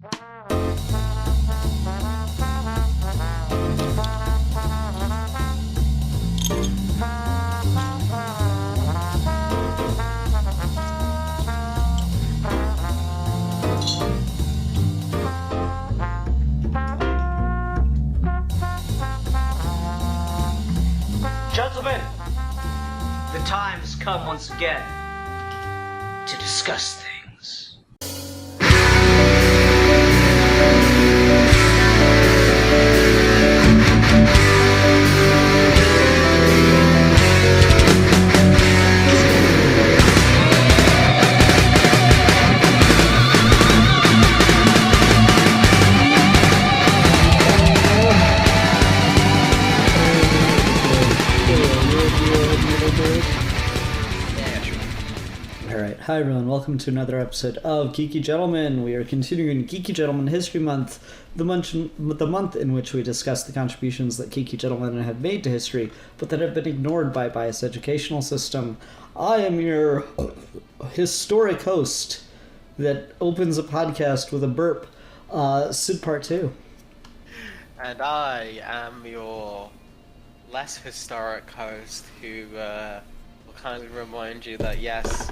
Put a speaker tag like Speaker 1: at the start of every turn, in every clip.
Speaker 1: Gentlemen, the time has come once again to discuss things.
Speaker 2: Hi everyone, welcome to another episode of Geeky Gentlemen. We are continuing Geeky Gentleman History Month, the month in which we discuss the contributions that geeky gentlemen have made to history, but that have been ignored by biased educational system. I am your historic host that opens a podcast with a burp, Sid Part 2.
Speaker 3: And I am your less historic host who will kind of remind you that yes,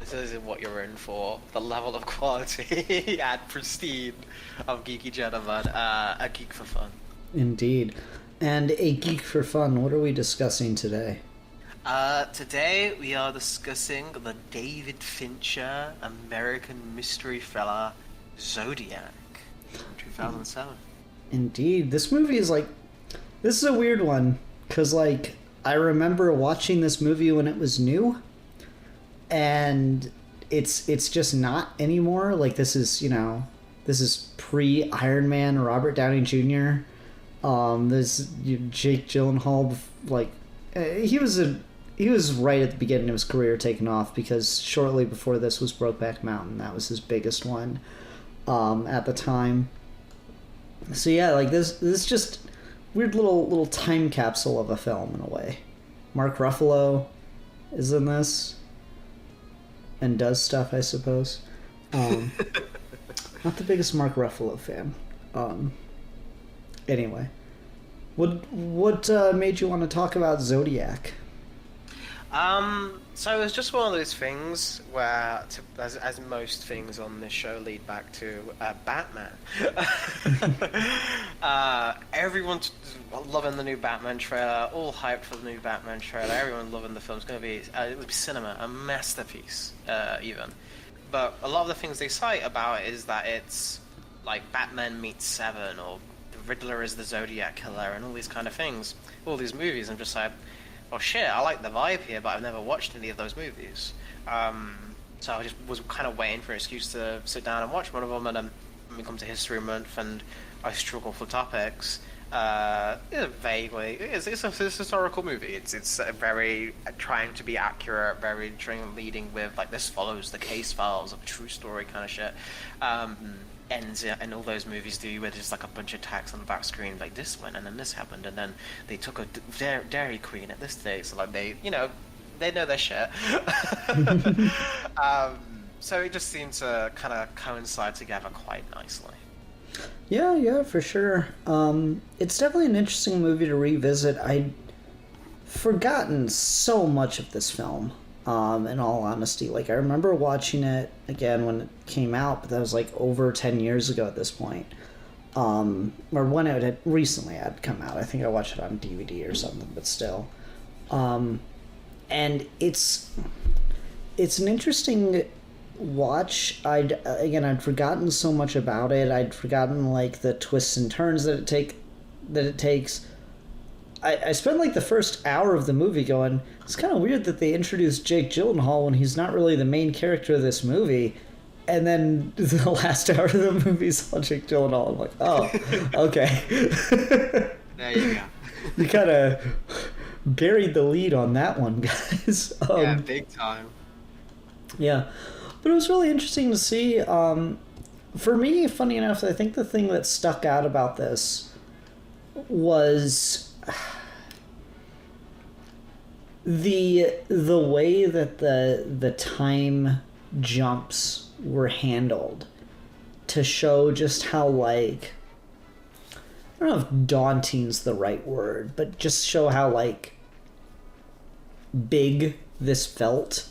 Speaker 3: this isn't what you're in for. The level of quality and prestige of Geeky Gentleman, a geek for fun.
Speaker 2: Indeed. And a geek for fun, what are we discussing today?
Speaker 3: Today we are discussing the David Fincher American mystery thriller Zodiac from 2007.
Speaker 2: Indeed. This movie is this is a weird one, because I remember watching this movie when it was new, and it's just not anymore. This is pre Iron Man, Robert Downey Jr. This Jake Gyllenhaal, he was right at the beginning of his career taking off, because shortly before this was Brokeback Mountain. That was his biggest one at the time. So yeah, this is just weird little time capsule of a film in a way. Mark Ruffalo is in this and does stuff, I suppose. Not the biggest Mark Ruffalo fan. Anyway, what made you want to talk about Zodiac?
Speaker 3: So it was just one of those things where, as most things on this show lead back to Batman. Everyone's loving the new Batman trailer, all hyped for the new Batman trailer. Everyone loving the film. It's going to be it would be cinema, a masterpiece, even. But a lot of the things they cite about it is that it's like Batman meets Seven, or the Riddler is the Zodiac killer, and all these kind of things. All these movies, I'm just like, oh shit, I like the vibe here, but I've never watched any of those movies. So I just was kind of waiting for an excuse to sit down and watch one of them, and then when we come to History Month and I struggle for topics, vaguely, it's a historical movie. It's very trying to be accurate, very leading with, this follows the case files of a true story kind of shit. And all those movies do, where there's a bunch of text on the back screen, this went and then this happened and then they took a Dairy Queen at this day, so they know their shit. So it just seemed to kind of coincide together quite nicely.
Speaker 2: Yeah, for sure. It's definitely an interesting movie to revisit. I'd forgotten so much of this film. In all honesty, I remember watching it again when it came out, but that was over 10 years ago at this point, or when it had recently had come out. I think I watched it on DVD or something, but still, and it's an interesting watch. I'd forgotten so much about it. I'd forgotten the twists and turns that it takes. I spent the first hour of the movie going, it's kind of weird that they introduced Jake Gyllenhaal when he's not really the main character of this movie. And then the last hour of the movie is all Jake Gyllenhaal. I'm like, oh, okay.
Speaker 3: There you go.
Speaker 2: You kind of buried the lead on that one, guys.
Speaker 3: Yeah, big time.
Speaker 2: Yeah. But it was really interesting to see. For me, funny enough, I think the thing that stuck out about this was the way that the time jumps were handled to show just how, like, I don't know if daunting's the right word, but just show how, like, big this felt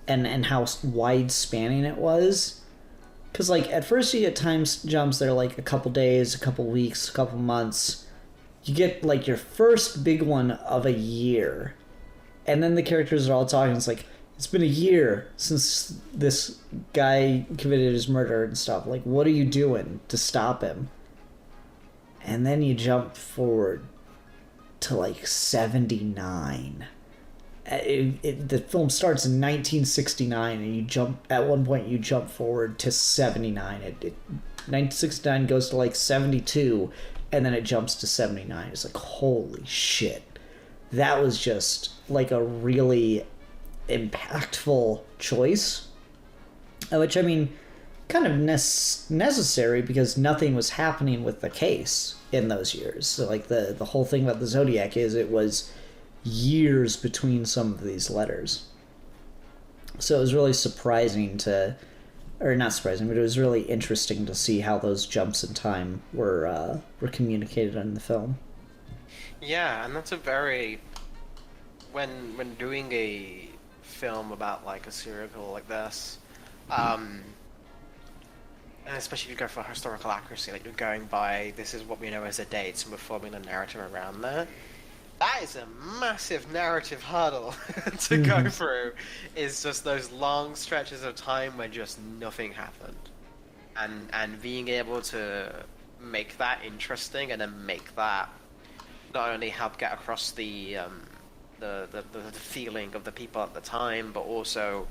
Speaker 2: and how wide-spanning it was. Because, like, at first you get time jumps that are, like, a couple days, a couple weeks, a couple months. You get, like, your first big one of a year. And then the characters are all talking. It's like, it's been a year since this guy committed his murder and stuff. Like, what are you doing to stop him? And then you jump forward to, like, 79. The film starts in 1969, and you jump, at one point you jump forward to 79. 1969 goes to, like, 72, and then it jumps to 79. It's like, holy shit. That was just, like, a really impactful choice, which, I mean, kind of necessary, because nothing was happening with the case in those years. So, like, the whole thing about the Zodiac is it was years between some of these letters. So it was really surprising to, or not surprising, but it was really interesting to see how those jumps in time were communicated in the film.
Speaker 3: Yeah, and that's a very, when doing a film about, like, a serial killer like this, and especially if you go for historical accuracy, like, you're going by, this is what we know as the dates, and we're forming a narrative around that. That is a massive narrative hurdle to go through, is just those long stretches of time when just nothing happened. And being able to make that interesting, and then make that not only help get across the feeling of the people at the time, but also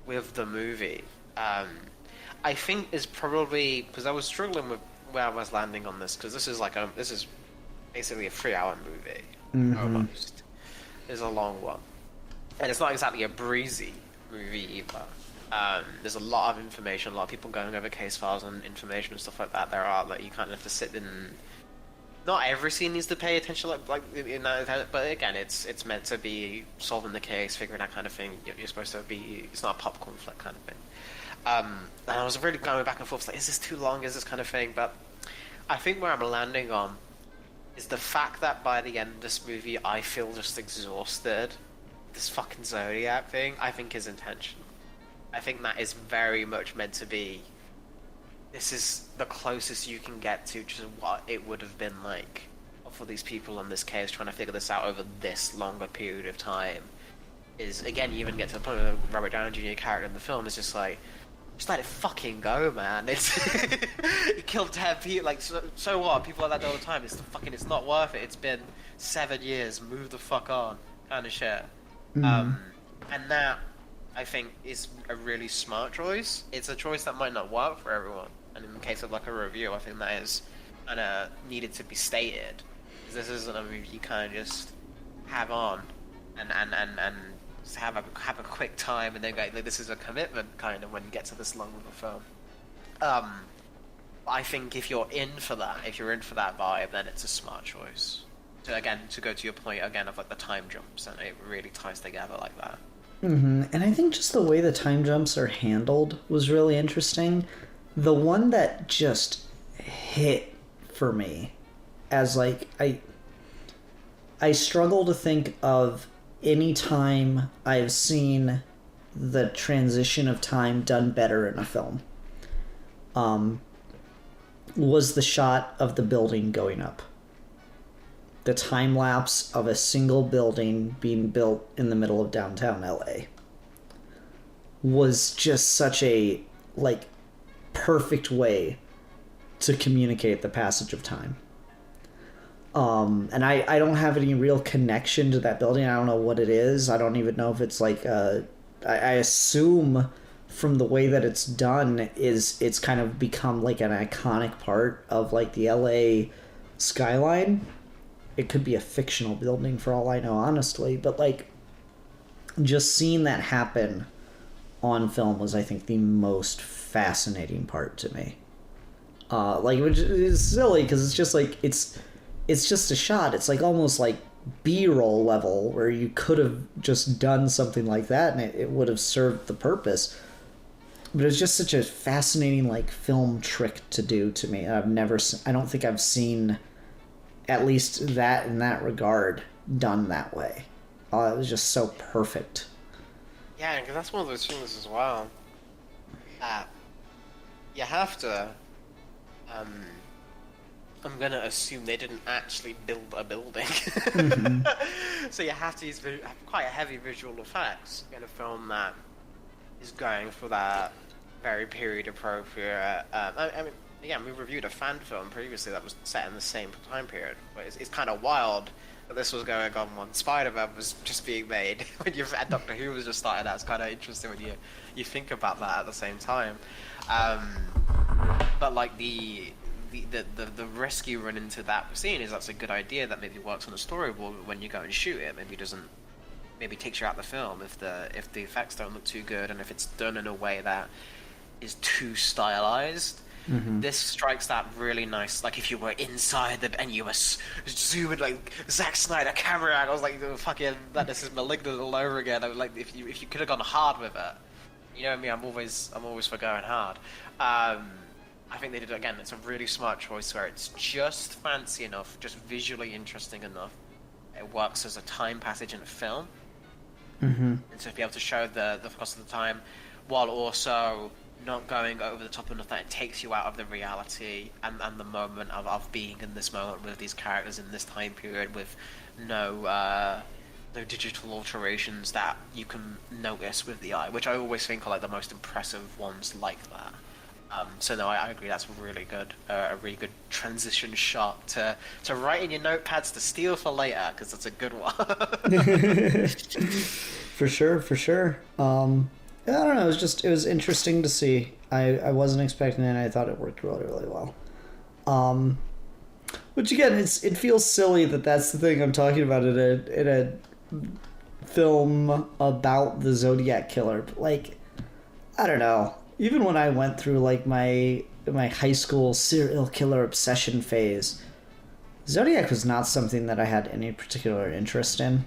Speaker 3: with the movie. I think is probably, because I was struggling with where I was landing on this, because this is basically a 3-hour movie. Almost. It's a long one, and it's not exactly a breezy movie either. There's a lot of information, a lot of people going over case files and information and stuff like that. There are, like, you kind of have to sit in. Not every scene needs to pay attention, like in that, but again, it's meant to be solving the case, figuring that kind of thing. You're supposed to be. It's not a popcorn flick kind of thing. And I was really going back and forth, like, is this too long? Is this kind of thing? But I think where I'm landing on is the fact that by the end of this movie, I feel just exhausted. This fucking Zodiac thing, I think, is intentional. I think that is very much meant to be, this is the closest you can get to just what it would have been like for these people on this case, trying to figure this out over this longer period of time. Is, again, you even get to the point where Robert Downey Jr. character in the film is just like, just let it fucking go, man. It's you killed 10 people. Like, so what? People like that all the time. It's not worth it. It's been 7 years. Move the fuck on, kind of shit. And that, I think, is a really smart choice. It's a choice that might not work for everyone. And in the case of, like, a review, I think that is kind of needed to be stated. This isn't a movie you kind of just have on and have a quick time and then go, like, this is a commitment kind of when you get to this long of a film. I think if you're in for that vibe, then it's a smart choice. So again, to go to your point again of, like, the time jumps, and it really ties together like that.
Speaker 2: And I think just the way the time jumps are handled was really interesting. The one that just hit for me as, like, I struggle to think of any time I've seen the transition of time done better in a film. Was the shot of the building going up. The time lapse of a single building being built in the middle of downtown LA was just such a, like, perfect way to communicate the passage of time. And I don't have any real connection to that building. I don't know what it is. I don't even know if it's like I assume from the way that it's done it's kind of become like an iconic part of, like, the LA skyline. It could be a fictional building for all I know, honestly, but, like, just seeing that happen on film was, I think, the most fascinating part to me. Like, which is silly because it's just like it's just a shot. It's like almost like B-roll level where you could have just done something like that and it would have served the purpose. But it was just such a fascinating like film trick to do to me. I don't think I've seen at least that in that regard done that way. It was just so perfect.
Speaker 3: Yeah, because that's one of those things as well. You have to. I'm gonna assume they didn't actually build a building, so you have to use quite a heavy visual effects in a film that is going for that very period appropriate. I mean, again, we reviewed a fan film previously that was set in the same time period, but it's kind of wild that this was going on when Spider-Man was just being made, when and Doctor Who was just starting out. It's kind of interesting when you think about that at the same time. But like the risk you run into that scene is that's a good idea that maybe works on the storyboard, but when you go and shoot it, maybe takes you out the film if the effects don't look too good, and if it's done in a way that is too stylized. This strikes that really nice, like if you were inside and you were zooming like Zack Snyder camera angle. I was like, fucking, this is Malignant all over again. I was like, if you could have gone hard with it, you know what I mean? I'm always for going hard. I think they did, again, it's a really smart choice where it's just fancy enough, just visually interesting enough. It works as a time passage in a film. And so to be able to show the cost of the time while also not going over the top enough that it takes you out of the reality and the moment of being in this moment with these characters in this time period with no digital alterations that you can notice with the eye, which I always think are like the most impressive ones like that. So no, I agree. That's really good. A really good transition shot to write in your notepads to steal for later, because that's a good one.
Speaker 2: For sure. I don't know. It was interesting to see. I wasn't expecting it, and I thought it worked really, really well. Which again, it feels silly that that's the thing I'm talking about in a film about the Zodiac killer. But like, I don't know. Even when I went through like my high school serial killer obsession phase, Zodiac was not something that I had any particular interest in.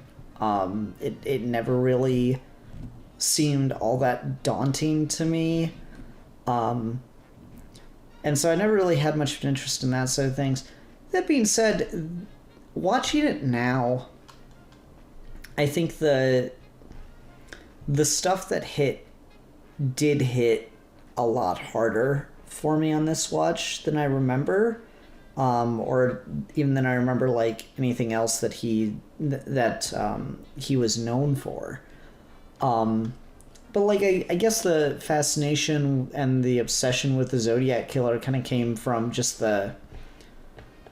Speaker 2: It never really seemed all that daunting to me. And so I never really had much of an interest in that side of things. That being said, watching it now, I think the stuff that did hit a lot harder for me on this watch than I remember, or even than I remember like anything else that he was known for. But like I guess the fascination and the obsession with the Zodiac killer kind of came from just the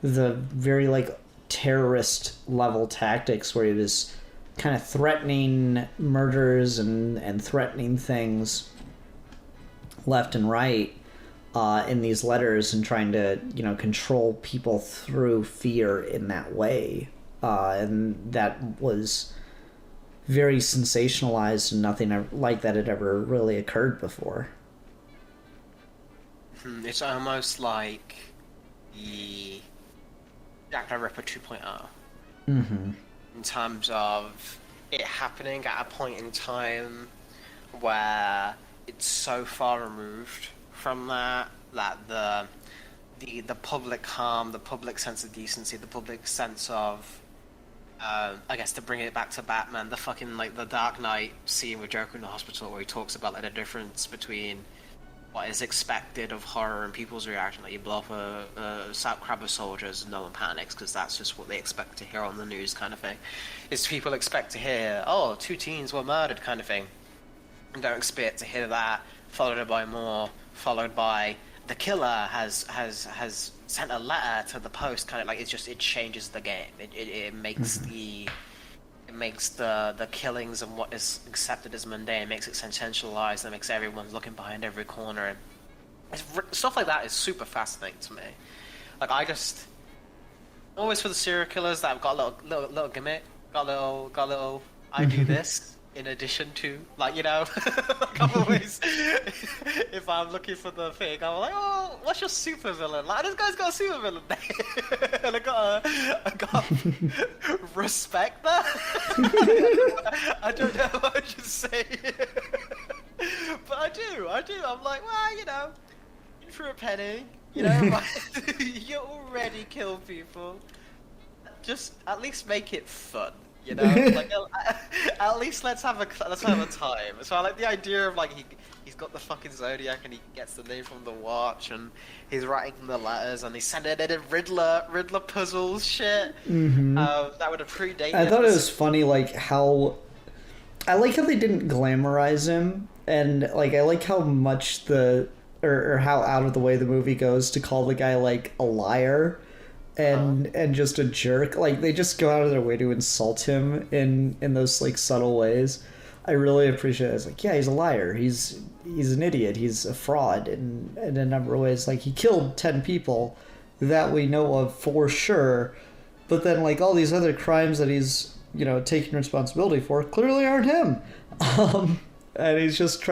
Speaker 2: very like terrorist level tactics where he was kind of threatening murders and threatening things left and right in these letters, and trying to control people through fear in that way, and that was very sensationalized, and nothing like that had ever really occurred before.
Speaker 3: It's almost like the Jack the Ripper 2.0. In terms of it happening at a point in time where it's so far removed from that the public harm, the public sense of decency, the public sense of I guess to bring it back to Batman, the fucking like the Dark Knight scene with Joker in the hospital where he talks about like the difference between what is expected of horror and people's reaction. Like you blow up a South Crabber soldiers and no one panics because that's just what they expect to hear on the news kind of thing. Is people expect to hear, oh, 2 teens were murdered kind of thing. And don't expect to hear that, followed by the killer has sent a letter to the post, kind of like it changes the game. It makes the killings and what is accepted as mundane, it makes it sensationalized, and makes everyone looking behind every corner, and stuff like that is super fascinating to me. Like always for the serial killers that have got a little gimmick, got a little I do this in addition to, like, like I'm always, if I'm looking for the thing, I'm like, oh, what's your super villain? Like, this guy's got a super villain name. And I got respect that. I don't know what I should say. But I do. I'm like, well, in for a penny, you already kill people. Just at least make it fun, Like, at least let's have a time. So I like the idea of like he's got the fucking Zodiac and he gets the name from the watch and he's writing the letters and he's sending it in Riddler puzzles shit.
Speaker 2: Mm-hmm.
Speaker 3: That would have predated.
Speaker 2: I thought it was funny, like how they didn't glamorize him, and like I like how much or how out of the way the movie goes to call the guy like a liar. And just a jerk. Like, they just go out of their way to insult him in those like subtle ways. I really appreciate it. It's like, yeah, he's a liar. He's an idiot. He's a fraud in a number of ways. Like, he killed 10 people that we know of for sure. But then, like, all these other crimes that he's, taking responsibility for clearly aren't him. And he's just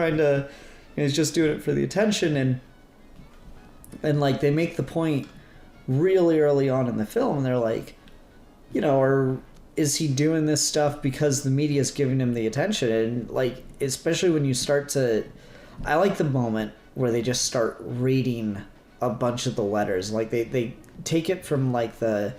Speaker 2: he's just doing it for the attention. And like, they make the point really early on in the film, and they're like, or is he doing this stuff because the media's giving him the attention? And like, especially when you start to, I like the moment where they just start reading a bunch of the letters. Like they take it from like the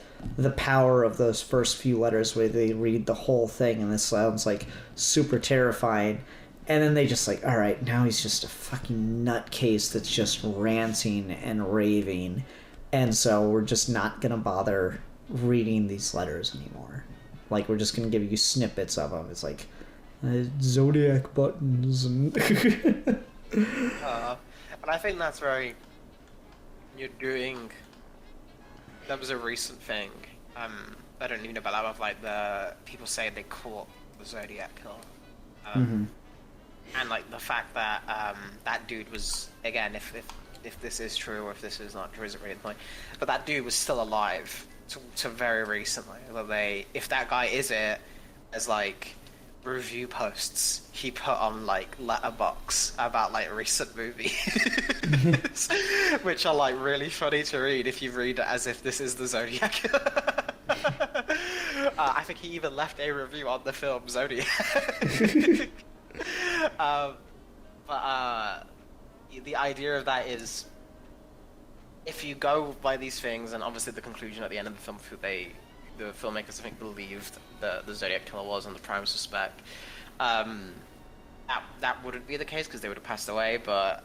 Speaker 2: power of those first few letters where they read the whole thing, and this sounds like super terrifying. And then they just like, all right, now he's just a fucking nutcase that's just ranting and raving. And so we're just not going to bother reading these letters anymore. Like, we're just going to give you snippets of them. It's like, Zodiac buttons and...
Speaker 3: And I think that's very... You're doing... That was a recent thing. I don't even know about that, of like the... People say they caught the Zodiac killer. And like the fact that that dude was, again, if this is true or if this is not true, isn't really the point. But that dude was still alive to very recently. If that guy is it, as like review posts he put on like Letterboxd about like recent movies, which are like really funny to read if you read it as if this is the Zodiac. I think he even left a review on the film Zodiac. The idea of that is, if you go by these things, and obviously the conclusion at the end of the film, the filmmakers I think believed the Zodiac killer was on the prime suspect. That wouldn't be the case because they would have passed away. But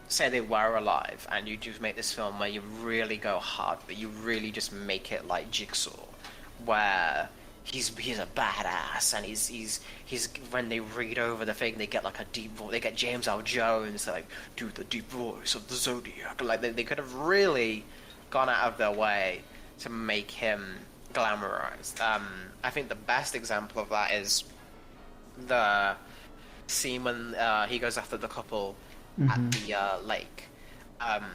Speaker 3: say they were alive, and you just make this film where you really go hard, but you really just make it like Jigsaw, where he's a badass, and he's when they read over the thing, they get like a deep voice. They get James L. Jones to like do the deep voice of the Zodiac. Like they could have really gone out of their way to make him glamorized. I think the best example of that is the scene when he goes after the couple at the lake. And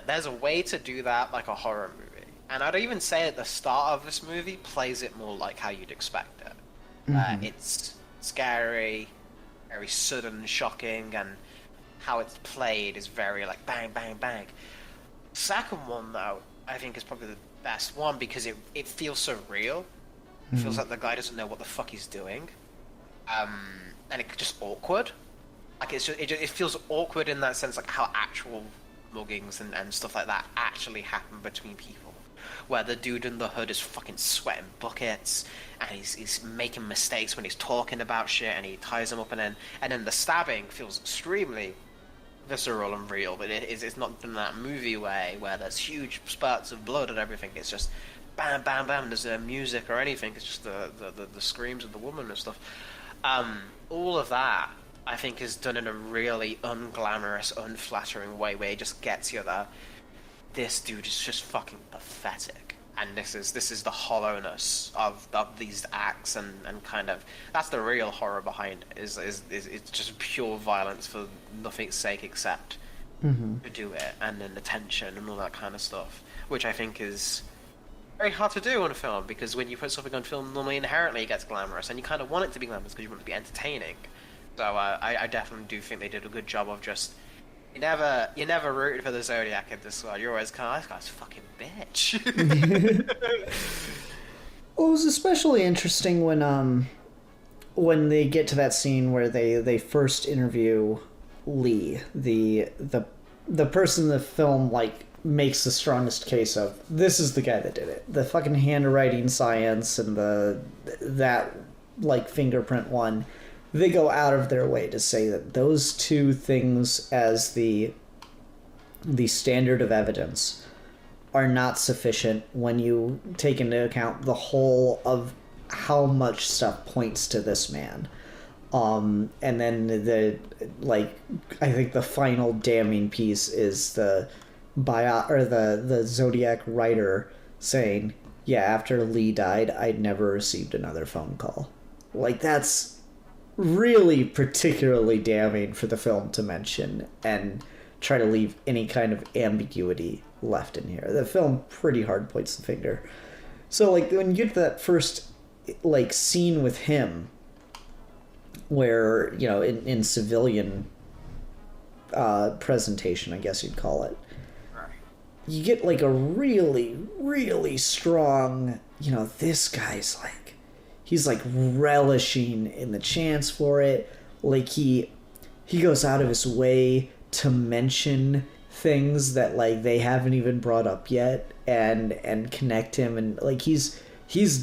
Speaker 3: there's a way to do that like a horror movie. And I'd even say at the start of this movie plays it more like how you'd expect it. It's scary, very sudden, shocking, and how it's played is very like bang, bang, bang. Second one, though, I think is probably the best one because it feels so real. It feels like the guy doesn't know what the fuck he's doing. And it's just awkward. Like it feels awkward in that sense, like how actual muggings and stuff like that actually happen between people. Where the dude in the hood is fucking sweating buckets, and he's making mistakes when he's talking about shit, and he ties them up, and then the stabbing feels extremely visceral and real, but it's not in that movie way where there's huge spurts of blood and everything. It's just bam, bam, bam. There's no music or anything. It's just the screams of the woman and stuff. All of that, I think, is done in a really unglamorous, unflattering way where it just gets you that this dude is just fucking pathetic, and this is the hollowness of these acts, and kind of that's the real horror behind it. Is it's just pure violence for nothing's sake except to do it, and then the tension and all that kind of stuff, which I think is very hard to do on a film, because when you put something on film, normally inherently it gets glamorous, and you kind of want it to be glamorous because you want it to be entertaining. So I definitely do think they did a good job of just you never rooted for the Zodiac in this one. You're always kind of, this guy's a fucking bitch.
Speaker 2: Well, it was especially interesting when when they get to that scene where they first interview Lee, the person in the film like makes the strongest case of this is the guy that did it. The fucking handwriting science and that like fingerprint one, they go out of their way to say that those two things as the standard of evidence are not sufficient when you take into account the whole of how much stuff points to this man. And then I think the final damning piece is the Zodiac writer saying, yeah, after Lee died, I'd never received another phone call. Like, that's really particularly damning for the film to mention and try to leave any kind of ambiguity left in here. The film pretty hard points the finger. So, like, when you get to that first, like, scene with him, where, you know, in civilian presentation, I guess you'd call it, you get, like, a really, really strong, you know, this guy's, like, he's, like, relishing in the chance for it. Like, he goes out of his way to mention things that, like, they haven't even brought up yet and connect him, and, like, he's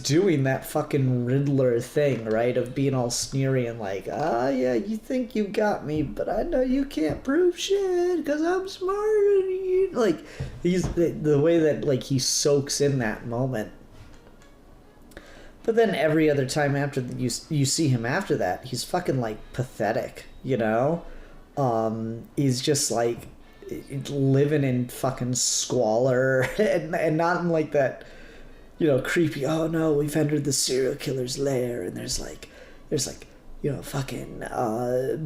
Speaker 2: doing that fucking Riddler thing, right, of being all sneery and like, yeah, you think you got me, but I know you can't prove shit because I'm smarter than you. Like, he's the way that, like, he soaks in that moment. But then every other time after you see him after that, he's fucking, like, pathetic, you know? He's just, like, living in fucking squalor and not in, like, that, you know, creepy, oh no, we've entered the serial killer's lair, and there's like, you know, fucking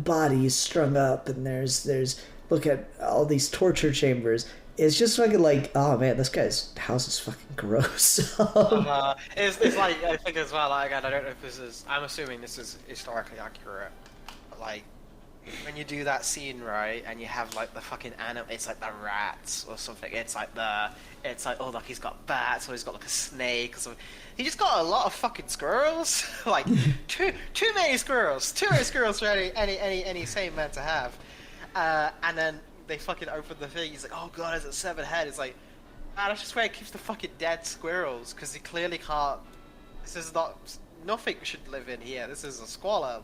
Speaker 2: bodies strung up, and there's look at all these torture chambers. It's just fucking like, oh man, this guy's house is fucking gross.
Speaker 3: It's like, I think as well, like, I don't know if this is, I'm assuming this is historically accurate, but, like, when you do that scene, right, and you have, like, the fucking it's like the rats or something, it's like, oh, like, he's got bats, or he's got, like, a snake or something. He just got a lot of fucking squirrels. Like, too many squirrels for any sane man to have. And then they fucking open the thing, he's like, oh god, is it 7 head? It's like, that's just where he keeps the fucking dead squirrels, because he clearly can't, this is not, nothing should live in here. This is a squalor.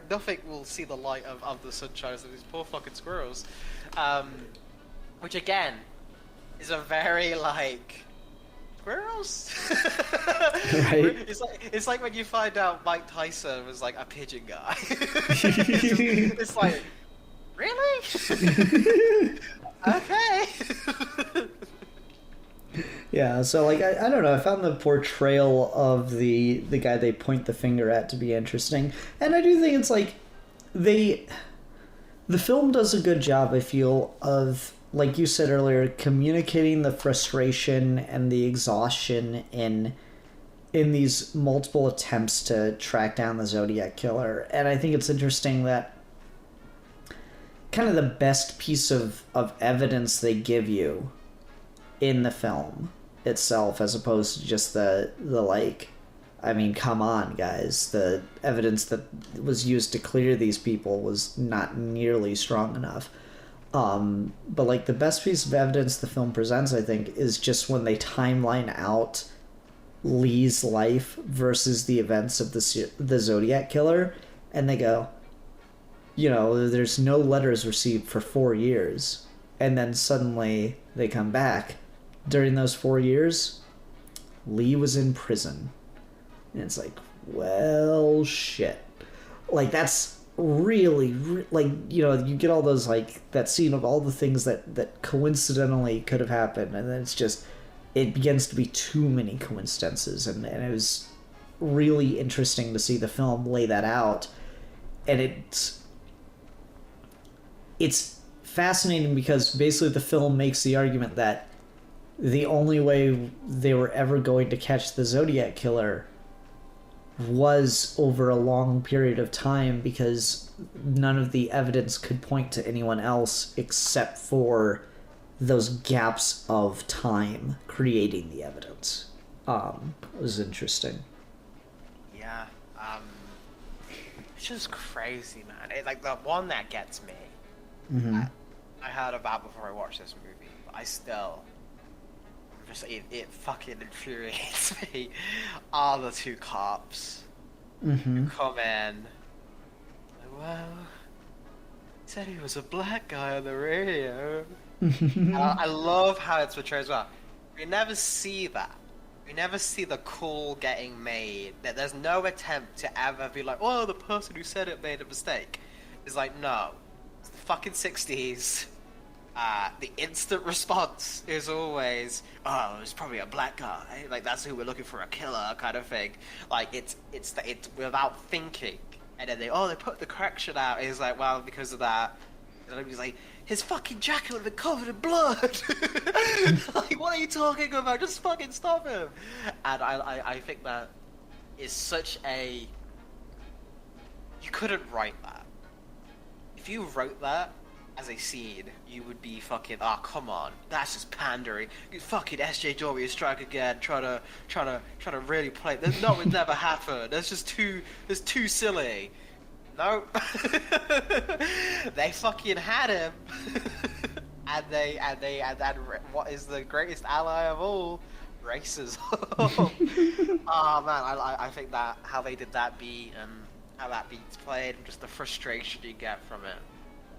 Speaker 3: Nothing will see the light of the sunshine of these poor fucking squirrels. Which again is a very, like, squirrels.
Speaker 2: Right.
Speaker 3: It's like when you find out Mike Tyson was like a pigeon guy. It's like, really? Okay.
Speaker 2: Yeah, so, like, I don't know, I found the portrayal of the guy they point the finger at to be interesting. And I do think it's, like, the film does a good job, I feel, of, like you said earlier, communicating the frustration and the exhaustion in these multiple attempts to track down the Zodiac killer. And I think it's interesting that kind of the best piece of evidence they give you in the film itself, as opposed to just the like, I mean, come on, guys, the evidence that was used to clear these people was not nearly strong enough. But, like, the best piece of evidence the film presents, I think, is just when they timeline out Lee's life versus the events of the Zodiac killer, and they go, you know, there's no letters received for 4 years, and then suddenly they come back. During those 4 years, Lee was in prison. And it's like, well, shit. Like, that's really, like, you know, you get all those, like, that scene of all the things that coincidentally could have happened, and then it's just, it begins to be too many coincidences, and it was really interesting to see the film lay that out. And it's fascinating because basically the film makes the argument that the only way they were ever going to catch the Zodiac killer was over a long period of time, because none of the evidence could point to anyone else except for those gaps of time creating the evidence. It was interesting.
Speaker 3: Yeah, yeah. It's just crazy, man. Like the one that gets me.
Speaker 2: Mm-hmm.
Speaker 3: I heard about before I watched this movie, but I still just it fucking infuriates me. Are the two cops
Speaker 2: Mm-hmm.
Speaker 3: who come in? Like, well, he said he was a black guy on the radio. I love how it's portrayed as well. We never see that. We never see the call getting made. That there's no attempt to ever be like, oh, the person who said it made a mistake. It's like, no. It's the fucking 60s. The instant response is always, oh, it's probably a black guy. Like, that's who we're looking for, a killer kind of thing. Like, it's without thinking. And then they put the correction out. It's like, well, because of that. And he's like, his fucking jacket would have been covered in blood. Like, what are you talking about? Just fucking stop him. And I think that is such a... You couldn't write that. If you wrote that as a scene, you would be fucking, oh, come on. That's just pandering. You fucking SJW strike again, trying to really play. No, it never happened. That's too silly. No. They fucking had him. and what is the greatest ally of all? Racism. Oh man, I think that how they did that beat and how that beat's played and just the frustration you get from it.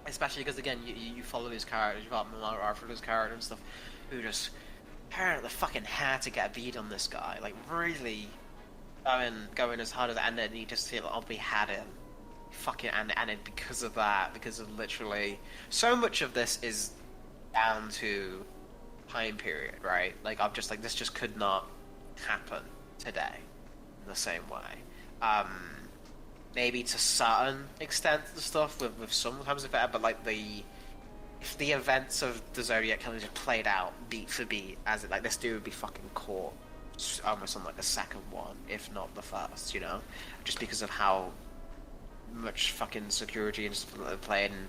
Speaker 3: Especially because again, you follow these characters, you've got Arthur's character and stuff, who just apparently fucking had to get a beat on this guy. Like really going as hard as, and then he just feel like, oh, we had him. Fucking and it, because of that, because of literally so much of this is down to time period, right? Like I'm just like, this just could not happen today in the same way. Maybe to certain extent the stuff with sometimes better, but like if the events of the Zodiac killings just played out beat for beat as it, like this dude would be fucking caught almost on like the second one, if not the first, you know, just because of how much fucking security and stuff that they played, and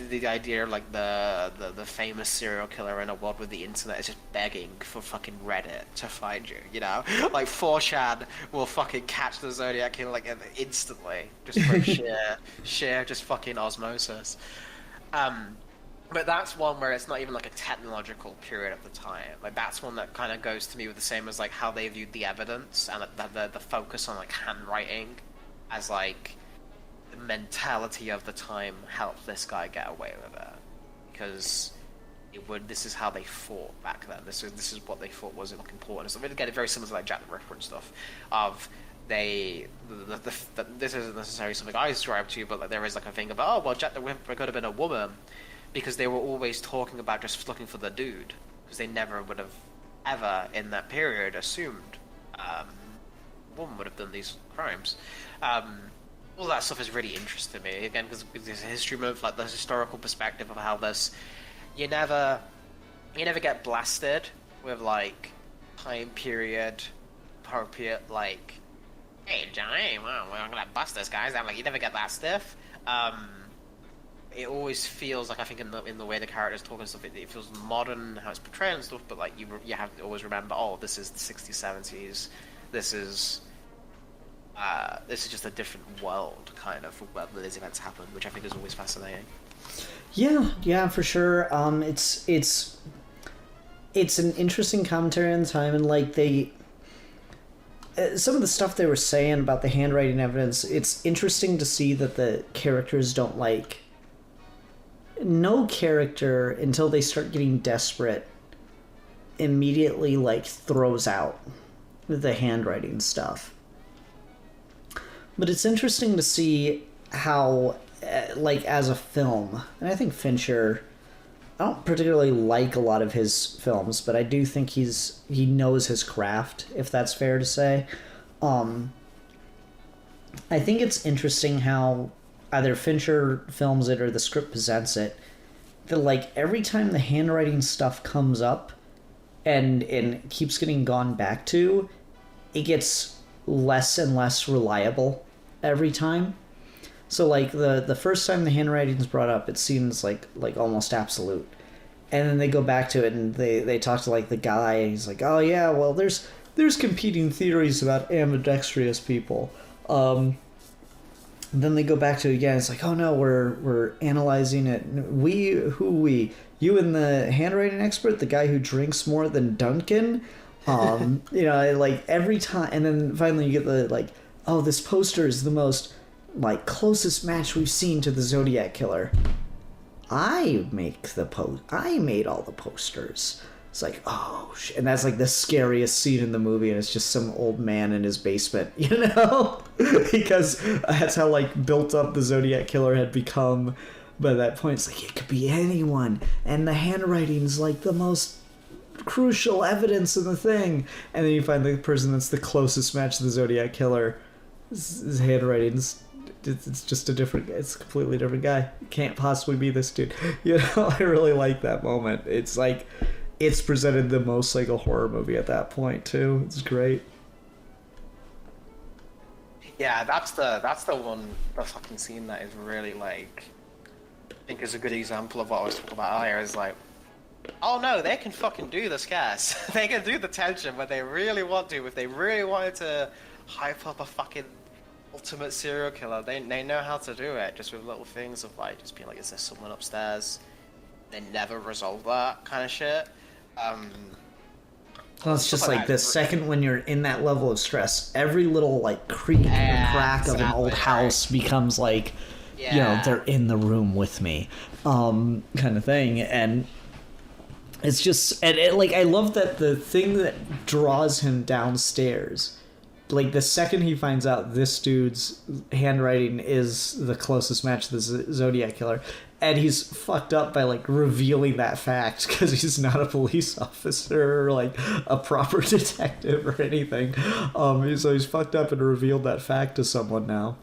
Speaker 3: the idea of like the famous serial killer in a world where the internet is just begging for fucking Reddit to find you, you know, like 4chan will fucking catch the Zodiac killer like instantly, just for sheer just fucking osmosis. But that's one where it's not even like a technological period at the time. Like that's one that kind of goes to me with the same as like how they viewed the evidence and the focus on like handwriting as like the mentality of the time helped this guy get away with it, because this is how they fought back then. This is what they thought was like important. So again, very similar to like Jack the Ripper and stuff. Of this isn't necessarily something I ascribe to, but like there is like a thing about, oh well, Jack the Ripper could have been a woman, because they were always talking about just looking for the dude, because they never would have ever in that period assumed a woman would have done these crimes. All that stuff is really interesting to me, again, because there's a history of like the historical perspective of how this, you never get blasted with like time period appropriate, like, hey Johnny, well, we're gonna bust this guy. Like you never get that stiff. It always feels like, I think in the way the characters talk and stuff, it feels modern how it's portrayed and stuff. But like you have to always remember, oh, this is the 60s, 70s. This is just a different world, kind of, where these events happen, which I think is always fascinating.
Speaker 2: Yeah, for sure. It's an interesting commentary on the time, and like some of the stuff they were saying about the handwriting evidence. It's interesting to see that the characters don't like. No character, until they start getting desperate, immediately like throws out the handwriting stuff. But it's interesting to see how, like, as a film, and I think Fincher, I don't particularly like a lot of his films, but I do think he knows his craft, if that's fair to say. I think it's interesting how either Fincher films it or the script presents it, that, like, every time the handwriting stuff comes up and keeps getting gone back to, it gets less and less reliable every time. So like the first time the handwriting is brought up, it seems like almost absolute, and then they go back to it and they talk to like the guy, and he's like, oh yeah, well there's competing theories about ambidextrous people. Then they go back to it again. It's like, oh no, we're analyzing it. We? You and the handwriting expert, the guy who drinks more than Duncan. Like every time, and then finally you get the like, oh, this poster is the most like closest match we've seen to the Zodiac killer. I made all the posters. It's like, oh shit. And that's like the scariest scene in the movie, and it's just some old man in his basement, because that's how like built up the Zodiac killer had become by that point. It's like it could be anyone, and the handwriting's like the most crucial evidence in the thing. And then you find the person that's the closest match to the Zodiac killer. His handwriting's it's just it's a completely different guy. It can't possibly be this dude. I really like that moment. It's like it's presented the most like a horror movie at that point too. It's great.
Speaker 3: Yeah, that's the fucking scene that is really like, I think is a good example of what I was talking about earlier. Is like, oh no, they can fucking do the scares. They can do the tension when they really want to. If they really wanted to hype up a fucking ultimate serial killer, they know how to do it, just with little things of like just being like, is there someone upstairs? They never resolve that kind of shit.
Speaker 2: Well, it's just like the second when you're in that level of stress, every little like creak and crack of an old house becomes like, they're in the room with me, kind of thing. And it's just, like, I love that the thing that draws him downstairs, like the second he finds out this dude's handwriting is the closest match to the Zodiac killer, and he's fucked up by like revealing that fact because he's not a police officer or like a proper detective or anything. So he's fucked up and revealed that fact to someone now.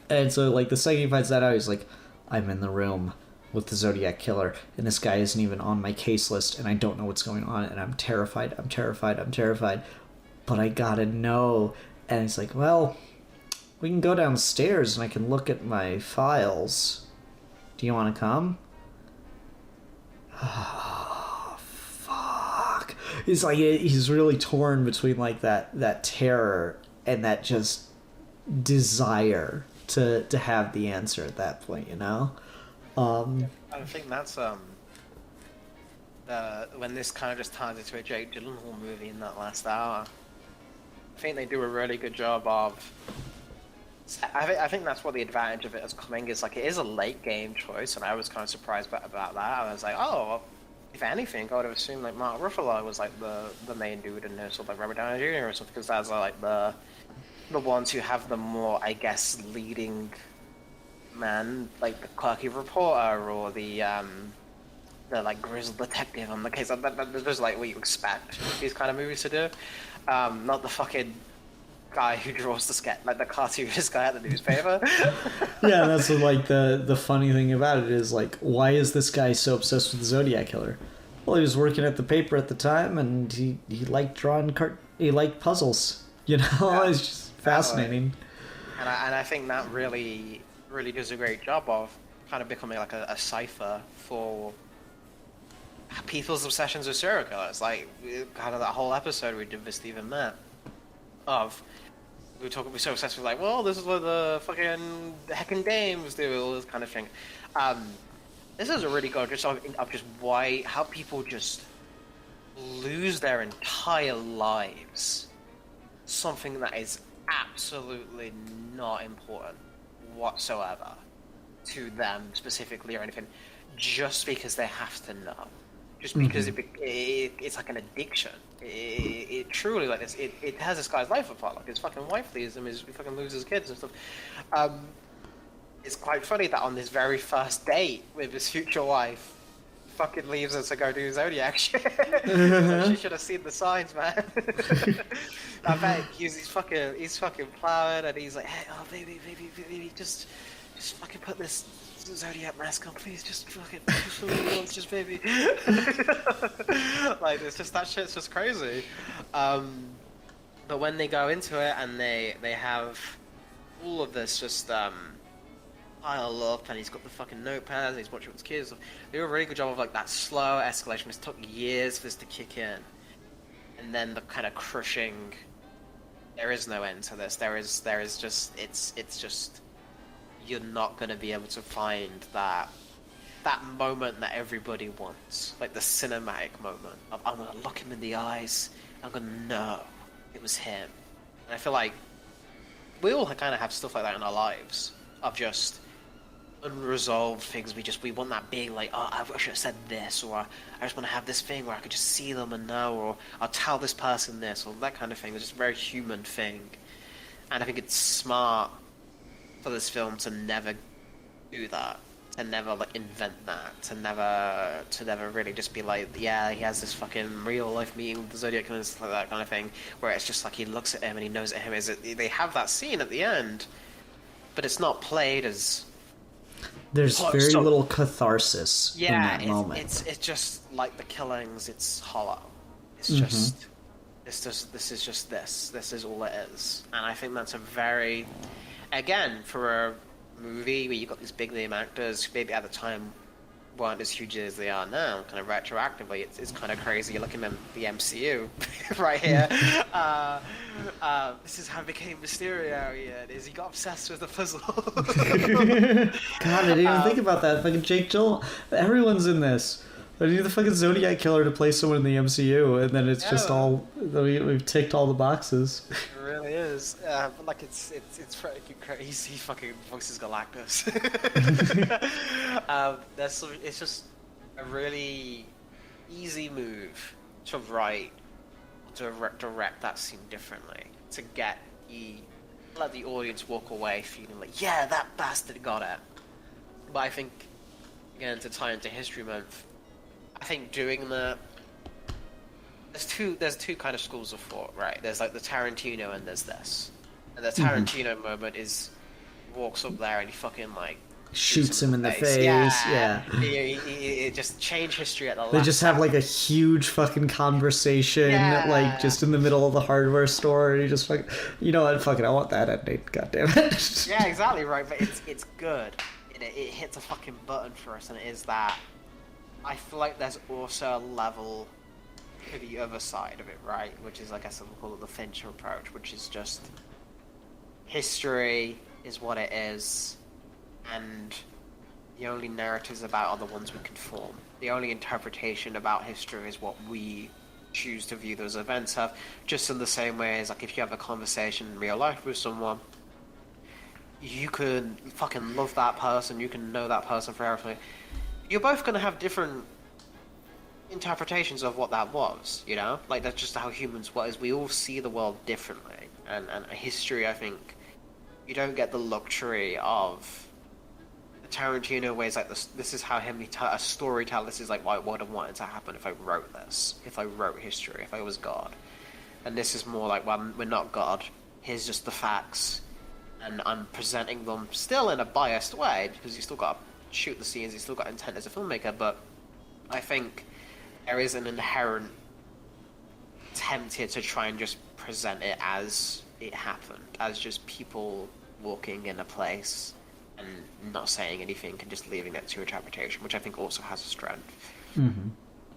Speaker 2: And so like the second he finds that out, he's like, I'm in the room with the Zodiac killer, and this guy isn't even on my case list, and I don't know what's going on, and I'm terrified, but I gotta know. And he's like, well, we can go downstairs and I can look at my files. Do you want to come? Oh, fuck. He's like, he's really torn between like that terror and that just desire to have the answer at that point, I
Speaker 3: think that's when this kind of just turns into a Jake Gyllenhaal movie in that last hour. I think they do a really good job of. I think that's what the advantage of it is coming is, like, it is a late game choice, and I was kind of surprised about that. I was like, oh, well, if anything, I would have assumed like Mark Ruffalo was like the main dude, and sort of like Robert Downey Jr. or something, because that's like the ones who have the more, I guess, leading man, like the quirky reporter or the like grizzled detective on the case. That's just like what you expect these kind of movies to do. Not the fucking guy who draws the sketch, like the cartoonist guy at the newspaper.
Speaker 2: Yeah, that's what, like the funny thing about it is, like, why is this guy so obsessed with the Zodiac killer? Well, he was working at the paper at the time, and he liked drawing he liked puzzles. Yeah. It's just fascinating.
Speaker 3: And I think that really does a great job of kind of becoming like a cipher for people's obsessions with serial killers. Like, kind of that whole episode we did with Stephen Matt of we're so obsessed with, like, well, this is what the fucking heckin' games do, all this kind of thing. This is a really good just of just how people just lose their entire lives. Something that is absolutely not important whatsoever to them specifically or anything, just because they have to know. Just because it's like an addiction. It truly, like this, it has this guy's life apart. Like, his fucking wife leaves him, he fucking loses kids and stuff. It's quite funny that on this very first date with his future wife, fucking leaves us to go do Zodiac shit. She should have seen the signs, man. I bet he's fucking plowing, and he's like, hey, oh baby, just fucking put this Zodiac mask on, please, just fucking once, just baby. Like, it's just, that shit's just crazy. But when they go into it and they have all of this just pile up, and he's got the fucking notepad and he's watching his kids, they do a really good job of like that slow escalation. It took years for this to kick in, and then the kind of crushing there is no end to this. There is just it's just you're not going to be able to find that moment that everybody wants, like the cinematic moment of I'm going to look him in the eyes, I'm going to know it was him. And I feel like we all kind of have stuff like that in our lives of just unresolved things. We want that big, like, oh, I should have said this, or I just want to have this thing where I could just see them and know, or I'll tell this person this, or that kind of thing. It's just a very human thing, and I think it's smart for this film to never do that, to never like invent that, to never really just be like, yeah, he has this fucking real life meeting with the Zodiac and stuff like that kind of thing, where it's just like he looks at him and he knows that him is it. They have that scene at the end, but it's not played as.
Speaker 2: There's very little catharsis in that moment.
Speaker 3: It's just like the killings. It's hollow. It's just this is just this. This is all it is. And I think that's a very, again, for a movie where you've got these big name actors who maybe at the time weren't as huge as they are now, kind of retroactively, it's kind of crazy. You're looking at the MCU right here. This is how he became Mysterio. Is he got obsessed with the puzzle?
Speaker 2: God, I didn't even think about that. Fucking Jake Gyllenhaal. Everyone's in this. I need the fucking Zodiac killer to play someone in the MCU, and then it's just all we've ticked all the boxes.
Speaker 3: It really is. But like it's pretty crazy. He fucking voices Galactus. It's just a really easy move to write, to direct that scene differently, to let the audience walk away feeling like, yeah, that bastard got it. But I think, again, to tie into History Month, I think doing there's two kind of schools of thought, right? There's like the Tarantino and there's this. And the Tarantino moment is he walks up there and he fucking like
Speaker 2: shoots him in the face. Yeah.
Speaker 3: He just change history at the last.
Speaker 2: They just have like a huge fucking conversation, like just in the middle of the hardware store, and you just like, you know what, fucking, I want that ending. God damn it.
Speaker 3: Yeah, exactly right. But it's good. It hits a fucking button for us, and it is that. I feel like there's also a level to the other side of it, right? Which is, I guess, we'll call it the Fincher approach, which is just history is what it is, and the only narratives about are the ones we can form. The only interpretation about history is what we choose to view those events of. Just in the same way as, like, if you have a conversation in real life with someone, you can fucking love that person, you can know that person for everything. You're both going to have different interpretations of what that was, you know? Like, that's just how humans work, is we all see the world differently. And history, I think, you don't get the luxury of the Tarantino ways like this. This is how a storyteller, this is like what I would have wanted to happen if I wrote this, if I wrote history, if I was God. And this is more like, well, we're not God. Here's just the facts. And I'm presenting them still in a biased way, because you still got to shoot the scenes, you still got intent as a filmmaker, but I think there is an inherent attempt here to try and just present it as it happened, as just people walking in a place and not saying anything and just leaving it to interpretation, which I think also has a strength.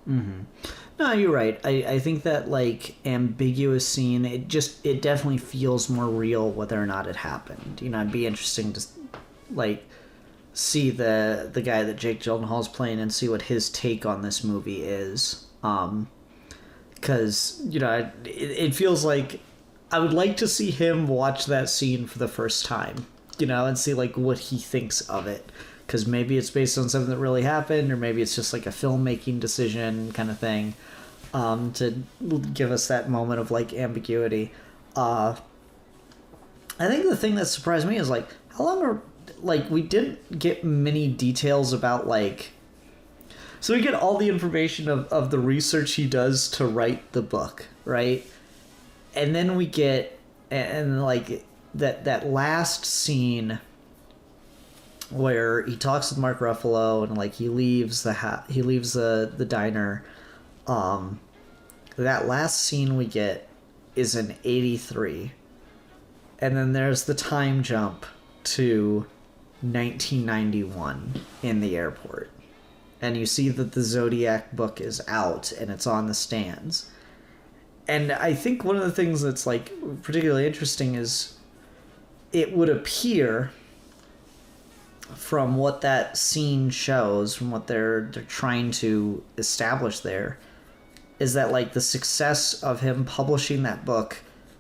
Speaker 2: No, you're right. I think that, like, ambiguous scene, it definitely feels more real whether or not it happened. You know, it'd be interesting to, like, see the guy that Jake Gyllenhaal's playing and see what his take on this movie is. Because, you know, it feels like I would like to see him watch that scene for the first time, you know, and see, like, what he thinks of it. Because maybe it's based on something that really happened, or maybe it's just, like, a filmmaking decision kind of thing, to give us that moment of, like, ambiguity. I think the thing that surprised me is, like, how long are... Like, we didn't get many details about, like... So we get all the information of the research he does to write the book, right? And then we get... And, like, that last scene where he talks with Mark Ruffalo and, like, he leaves the diner. That last scene we get is in 83. And then there's the time jump to 1991 in the airport, and you see that the Zodiac book is out and it's on the stands, And I think one of the things that's like particularly interesting is it would appear from what that scene shows, from what they're trying to establish there, is that like the success of him publishing that book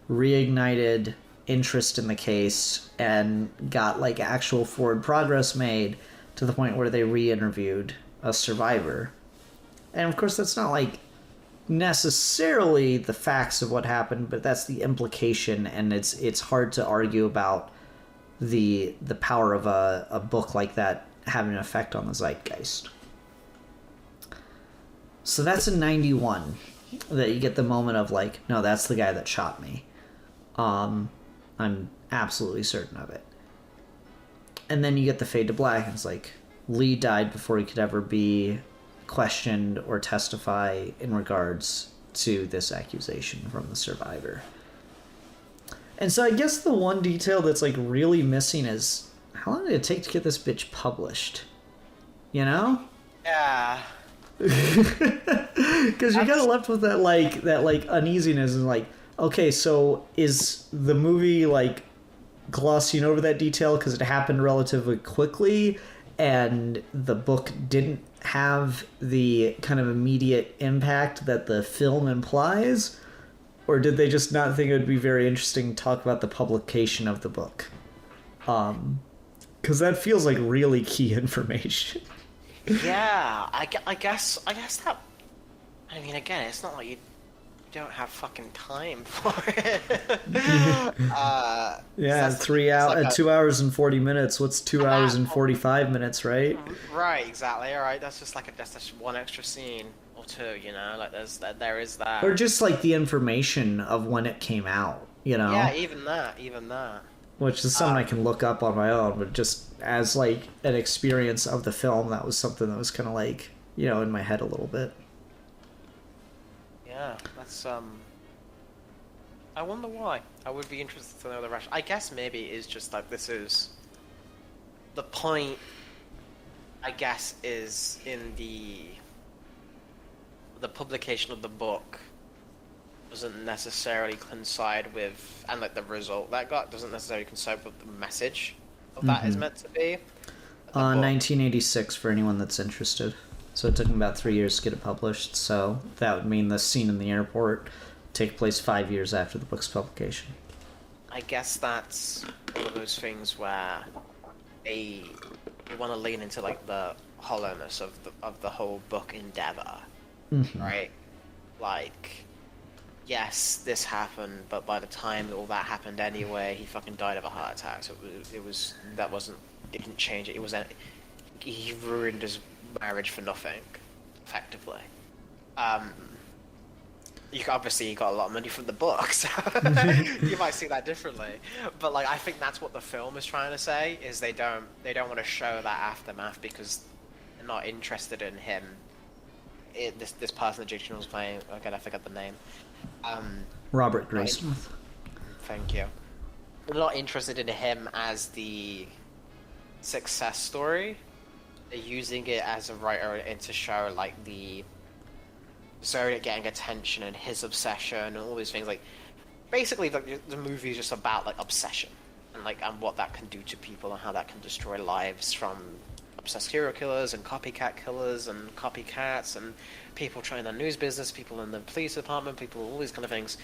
Speaker 2: reignited interest in the case and got like actual forward progress made to the point where they re-interviewed a survivor. And of course that's not like necessarily the facts of what happened, but that's the implication, and it's hard to argue about the power of a book like that having an effect on the zeitgeist. So that's in 91 that you get the moment of like, no, that's the guy that shot me. I'm absolutely certain of it. And then you get the fade to black, and it's like Lee died before he could ever be questioned or testify in regards to this accusation from the survivor. And so I guess the one detail that's like really missing is how long did it take to get this bitch published? You know?
Speaker 3: Yeah.
Speaker 2: Because you kind of left with that uneasiness and like, okay, so is the movie like glossing over that detail because it happened relatively quickly and the book didn't have the kind of immediate impact that the film implies? Or did they just not think it would be very interesting to talk about the publication of the book? Because that feels like really key information.
Speaker 3: Yeah, I guess that... I mean, again, it's not like you don't have fucking time for it.
Speaker 2: Yeah, 2 hours and 40 minutes. What's 2 hours and 45 minutes, right?
Speaker 3: Right, exactly. All right, that's just one extra scene or two, you know. Like there is that.
Speaker 2: Or just like the information of when it came out, you know.
Speaker 3: Yeah, even that.
Speaker 2: Which is something I can look up on my own, but just as like an experience of the film, that was something that was kind of like, you know, in my head a little bit.
Speaker 3: Yeah, that's I wonder why. I would be interested to know the rationale. I guess maybe it is just like this is the point. I guess is in the publication of the book doesn't necessarily coincide with, and like the result that got doesn't necessarily coincide with the message of that is meant to be.
Speaker 2: 1986 for anyone that's interested. So it took him about 3 years to get it published. So that would mean the scene in the airport take place 5 years after the book's publication.
Speaker 3: I guess that's one of those things where they want to lean into like the hollowness of the whole book endeavor, right? Like, yes, this happened, but by the time all that happened anyway, he fucking died of a heart attack. So it didn't change it. He ruined his marriage for nothing, effectively. You got a lot of money from the book, so you might see that differently. But like, I think that's what the film is trying to say: is they don't want to show that aftermath because they're not interested in him. This person that Jake Gyllenhaal was playing, again, I forgot the name.
Speaker 2: Robert Graysmith.
Speaker 3: Thank you. They're not interested in him as the success story. They're using it as a writer and to show like the Zodiac getting attention and his obsession and all these things. Like, basically, the movie is just about like obsession and what that can do to people and how that can destroy lives from obsessed serial killers and copycat killers and copycats and people trying their news business, people in the police department, people, all these kind of things.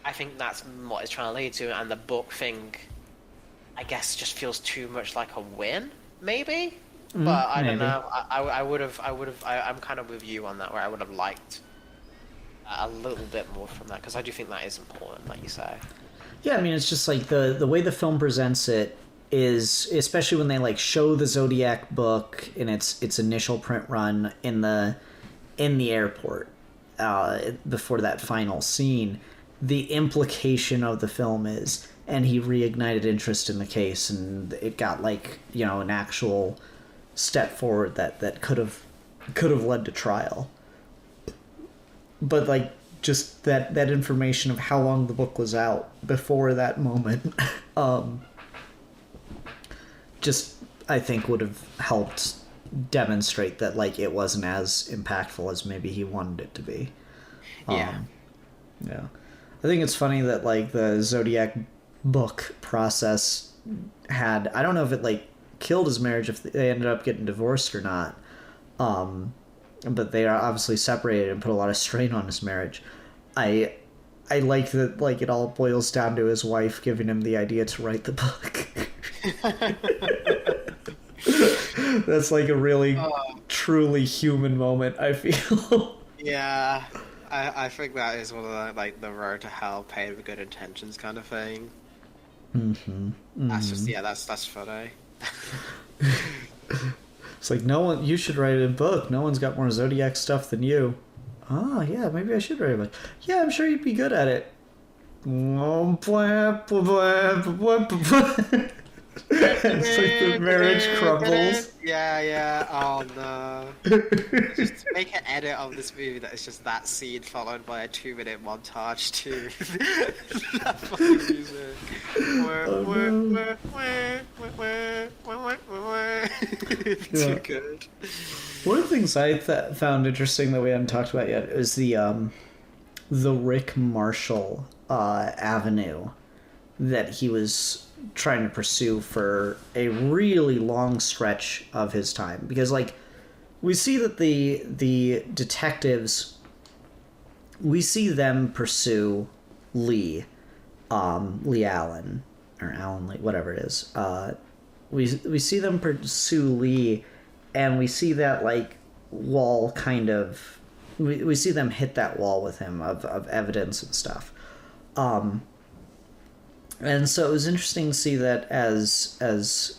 Speaker 3: I think that's what it's trying to lead to, and the book thing, I guess, just feels too much like a win, maybe. But I don't know. I'm kind of with you on that, where I would have liked a little bit more from that, because I do think that is important, like you say.
Speaker 2: Yeah, I mean, it's just like the way the film presents it is, especially when they like show the Zodiac book in its initial print run in the airport before that final scene, the implication of the film is, and he reignited interest in the case, and it got like, you know, an actual step forward that could have led to trial. But like, just that information of how long the book was out before that moment just, I think, would have helped demonstrate that like it wasn't as impactful as maybe he wanted it to be.
Speaker 3: Yeah.
Speaker 2: Yeah. I think it's funny that, like, the Zodiac book process had... I don't know if it, like, killed his marriage, if they ended up getting divorced or not. But they are obviously separated and put a lot of strain on his marriage. I like that, like, it all boils down to his wife giving him the idea to write the book. That's, like, a really, truly human moment, I feel.
Speaker 4: Yeah, I think that is one of the, like, the road to hell paved with good intentions kind of thing. That's just, yeah, that's funny.
Speaker 2: It's like, no one, you should write a book. No one's got more Zodiac stuff than you. Oh, yeah, maybe I should write a book. Yeah, I'm sure you'd be good at it. It's like the marriage crumbles.
Speaker 4: Yeah, oh no. Just make an edit of this movie that is just that scene followed by a 2-minute montage to that fucking music. Too good.
Speaker 2: One of the things I found interesting that we hadn't talked about yet is the Rick Marshall avenue that he was trying to pursue for a really long stretch of his time, because, like, we see that the detectives, we see them pursue Lee Allen, or Alan Lee, whatever it is. We see them pursue Lee, and we see that, like, wall kind of, we see them hit that wall with him of evidence and stuff. And so it was interesting to see that as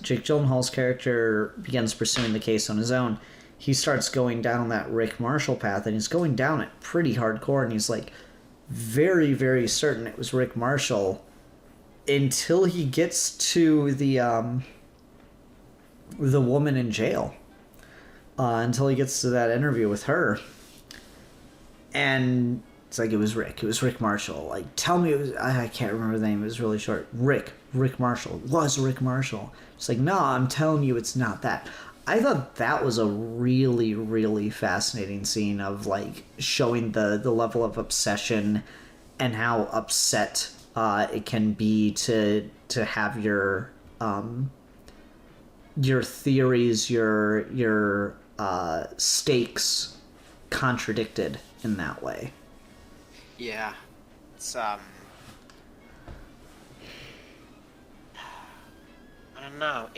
Speaker 2: Jake Gyllenhaal's character begins pursuing the case on his own, he starts going down that Rick Marshall path, and he's going down it pretty hardcore, and he's, like, very, very certain it was Rick Marshall until he gets to the woman in jail. Until he gets to that interview with her. And it's like, it was Rick Marshall. Like, tell me it was... I can't remember the name. It was really short. Rick Marshall. It was Rick Marshall. It's like, no, I'm telling you it's not that. I thought that was a really, really fascinating scene of, like, showing the level of obsession and how upset it can be to have your theories, your stakes contradicted in that way.
Speaker 4: Yeah, it's I don't know.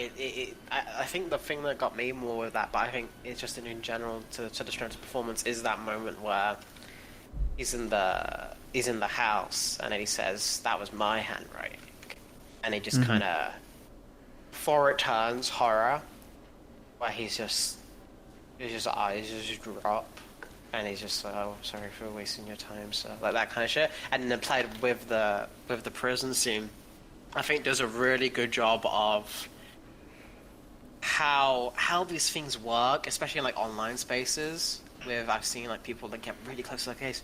Speaker 4: I think the thing that got me more with that, but I think it's just in general to the strength of performance, is that moment where he's in the house and then he says, "That was my handwriting," and he just kind of, before it turns horror, where his eyes just drop. And he's just like, "Oh, sorry for wasting your time," so like that kind of shit. And then played with the prison scene, I think does a really good job of how these things work, especially in, like, online spaces. I've seen, like, people that get really close to the case,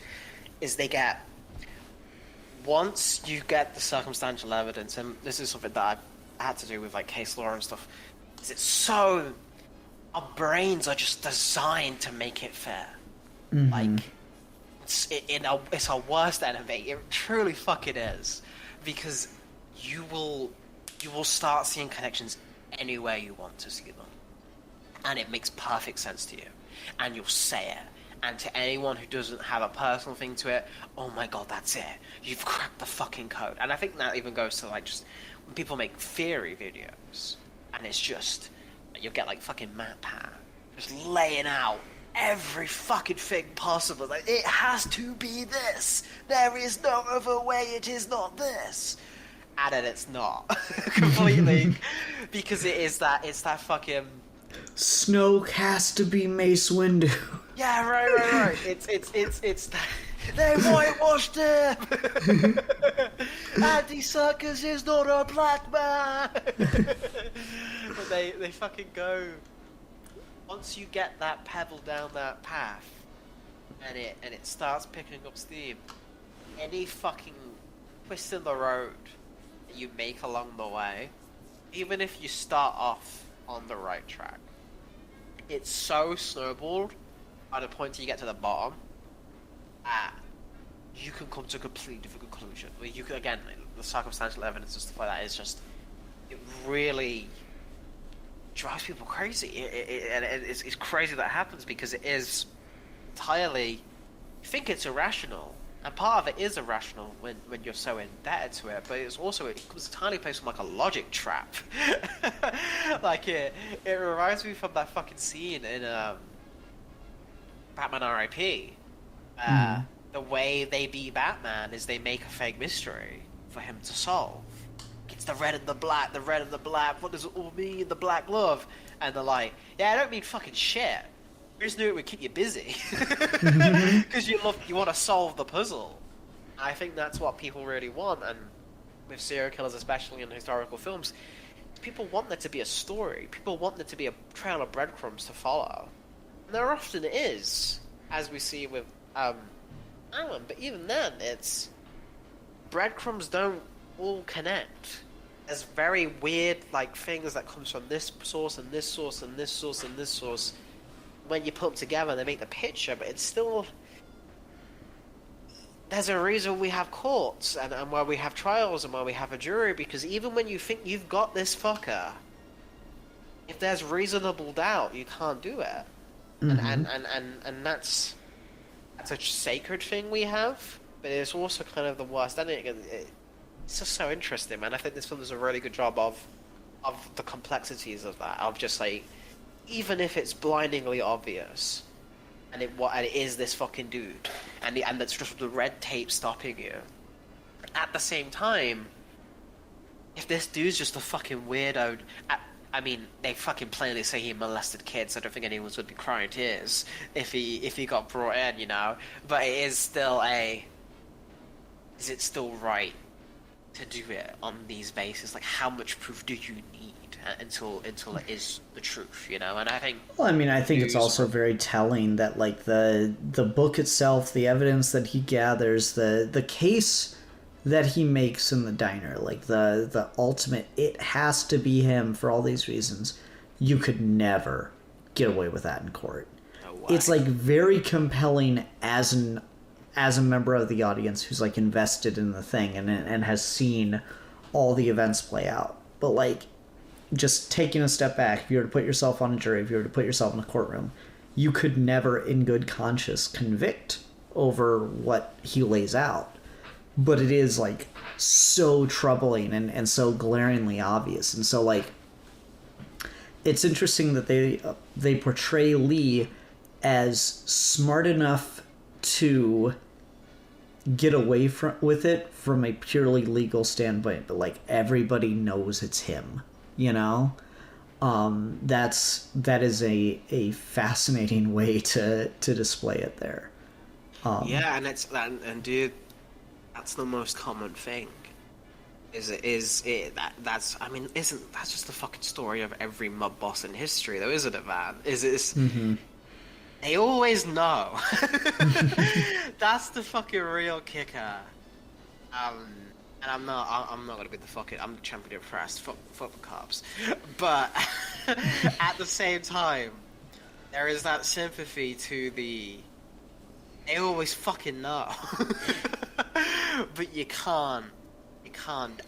Speaker 4: is they get, once you get the circumstantial evidence, and this is something that I had to do with, like, case law and stuff, is it's so, our brains are just designed to make it fair.
Speaker 2: Mm-hmm.
Speaker 4: Like, it's our worst enemy. It truly fucking is, because you will start seeing connections anywhere you want to see them, and it makes perfect sense to you, and you'll say it. And to anyone who doesn't have a personal thing to it, oh my god, that's it. You've cracked the fucking code. And I think that even goes to, like, just when people make theory videos, and it's just, you'll get, like, fucking Matt Pat just laying out every fucking thing possible. Like, it has to be this. There is no other way. It is not this. And then it's not completely, because it's that fucking.
Speaker 2: Snoke has to be Mace Windu.
Speaker 4: Yeah, right. It's that. They whitewashed him. Andy Serkis is not a black man. But they fucking go. Once you get that pebble down that path, and it starts picking up steam, any fucking twist in the road that you make along the way, even if you start off on the right track, it's so snowballed by the point you get to the bottom, you can come to a completely different conclusion. Where you can, again, the circumstantial evidence and stuff like that is just, it really drives people crazy. It's crazy that happens because it is entirely, you think it's irrational, and part of it is irrational when you're so indebted to it, but it's also, it comes entirely based on like a logic trap. Like it reminds me from that fucking scene in Batman R.I.P. The way they beat Batman is they make a fake mystery for him to solve. It's the red and the black, the red and the black, what does it all mean, the black glove? And they're like, yeah, I don't mean fucking shit. We just knew it would keep you busy. Because you want to solve the puzzle. I think that's what people really want, and with serial killers, especially in historical films, people want there to be a story. People want there to be a trail of breadcrumbs to follow. And there often is, as we see with Alan, but even then, it's breadcrumbs don't all connect. There's very weird like things that comes from this source and this source and this source and this source. When you put them together, they make the picture, but it's still, there's a reason we have courts and why we have trials and why we have a jury, because even when you think you've got this fucker, if there's reasonable doubt, you can't do it. And that's a sacred thing we have, but it's also kind of the worst. And it's just so interesting, man. I think this film does a really good job of the complexities of that, of just like, even if it's blindingly obvious, and it is this fucking dude, and that's just the red tape stopping you. At the same time, if this dude's just a fucking weirdo, I mean, they fucking plainly say he molested kids. I don't think anyone's would be crying tears if he got brought in, you know. But it is still is it still right to do it on these bases? Like, how much proof do you need until it is the truth, you know? And I think,
Speaker 2: well, I mean, I think it's also very telling that like the book itself, the evidence that he gathers, the case that he makes in the diner, like the ultimate, it has to be him for all these reasons. You could never get away with that in court.
Speaker 4: no way.
Speaker 2: It's like very compelling as a member of the audience who's like invested in the thing and has seen all the events play out. But like, just taking a step back, if you were to put yourself on a jury, if you were to put yourself in a courtroom, you could never in good conscience convict over what he lays out. But it is like so troubling and so glaringly obvious. And so like, it's interesting that they portray Lee as smart enough to get away with it from a purely legal standpoint, but like everybody knows it's him, you know. That is a fascinating way to display it there.
Speaker 4: Yeah, and dude, that's the most common thing. That's I mean, isn't that's just the fucking story of every mob boss in history, though, isn't it, man? They always know. That's the fucking real kicker. And I'm not gonna be I'm the champion of press. Fuck the cops. But at the same time, there is that sympathy to they always fucking know. But you can't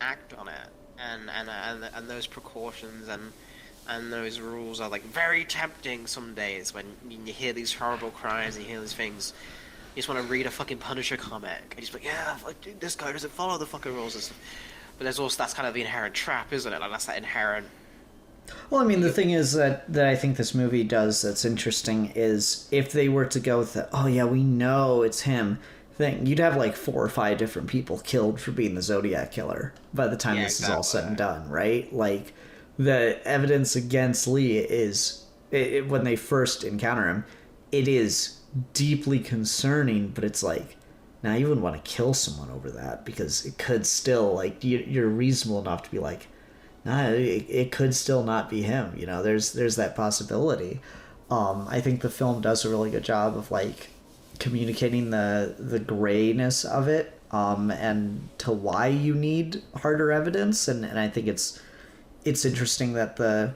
Speaker 4: act on it, and those precautions and those rules are like very tempting some days when you hear these horrible cries and you hear these things. You just want to read a fucking Punisher comic and just be like, yeah, dude, this guy doesn't follow the fucking rules and stuff. But there's also, that's kind of the inherent trap, isn't it? Like, that's that inherent.
Speaker 2: Well, I mean, the thing is that I think this movie does that's interesting is if they were to go with the, oh yeah, we know it's him thing, you'd have like 4 or 5 different people killed for being the Zodiac killer by the time this is all said and done, right? Like, the evidence against Lee is, when they first encounter him, it is deeply concerning, but it's like, now you wouldn't want to kill someone over that because it could still, like, you're reasonable enough to be like, nah, it could still not be him, you know, there's that possibility. I think the film does a really good job of like communicating the grayness of it, and to why you need harder evidence, and I think it's interesting that the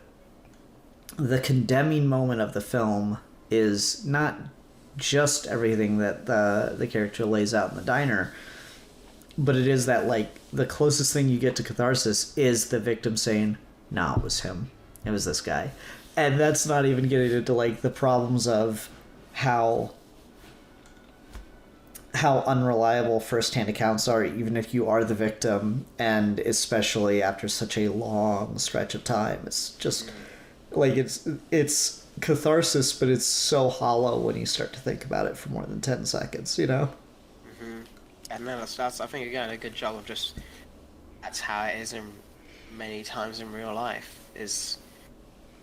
Speaker 2: condemning moment of the film is not just everything that the character lays out in the diner. But it is that, like, the closest thing you get to catharsis is the victim saying, "No, it was him. It was this guy." And that's not even getting into, like, the problems of how unreliable first-hand accounts are, even if you are the victim, and especially after such a long stretch of time. It's just, like, it's catharsis, but it's so hollow when you start to think about it for more than 10 seconds, you know?
Speaker 3: And then that's I think, again, a good job of just, that's how it is in many times in real life, is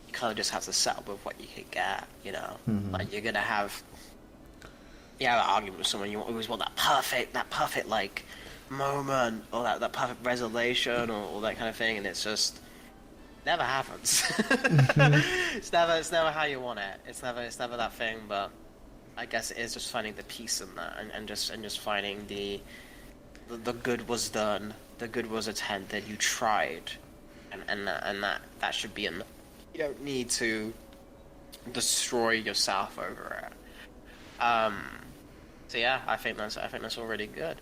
Speaker 3: you kind of just have to settle with what you can get, you know? Like, you're gonna have, you have an argument with someone, you always want that perfect, like, moment, or that perfect resolution, or that kind of thing, and it's just, never happens. It's never how you want it. It's never that thing, but I guess it is just finding the peace in that, and just finding the good was done, the good was attempted, you tried, and that should be enough. You don't need to destroy yourself over it. So yeah, I think that's already good.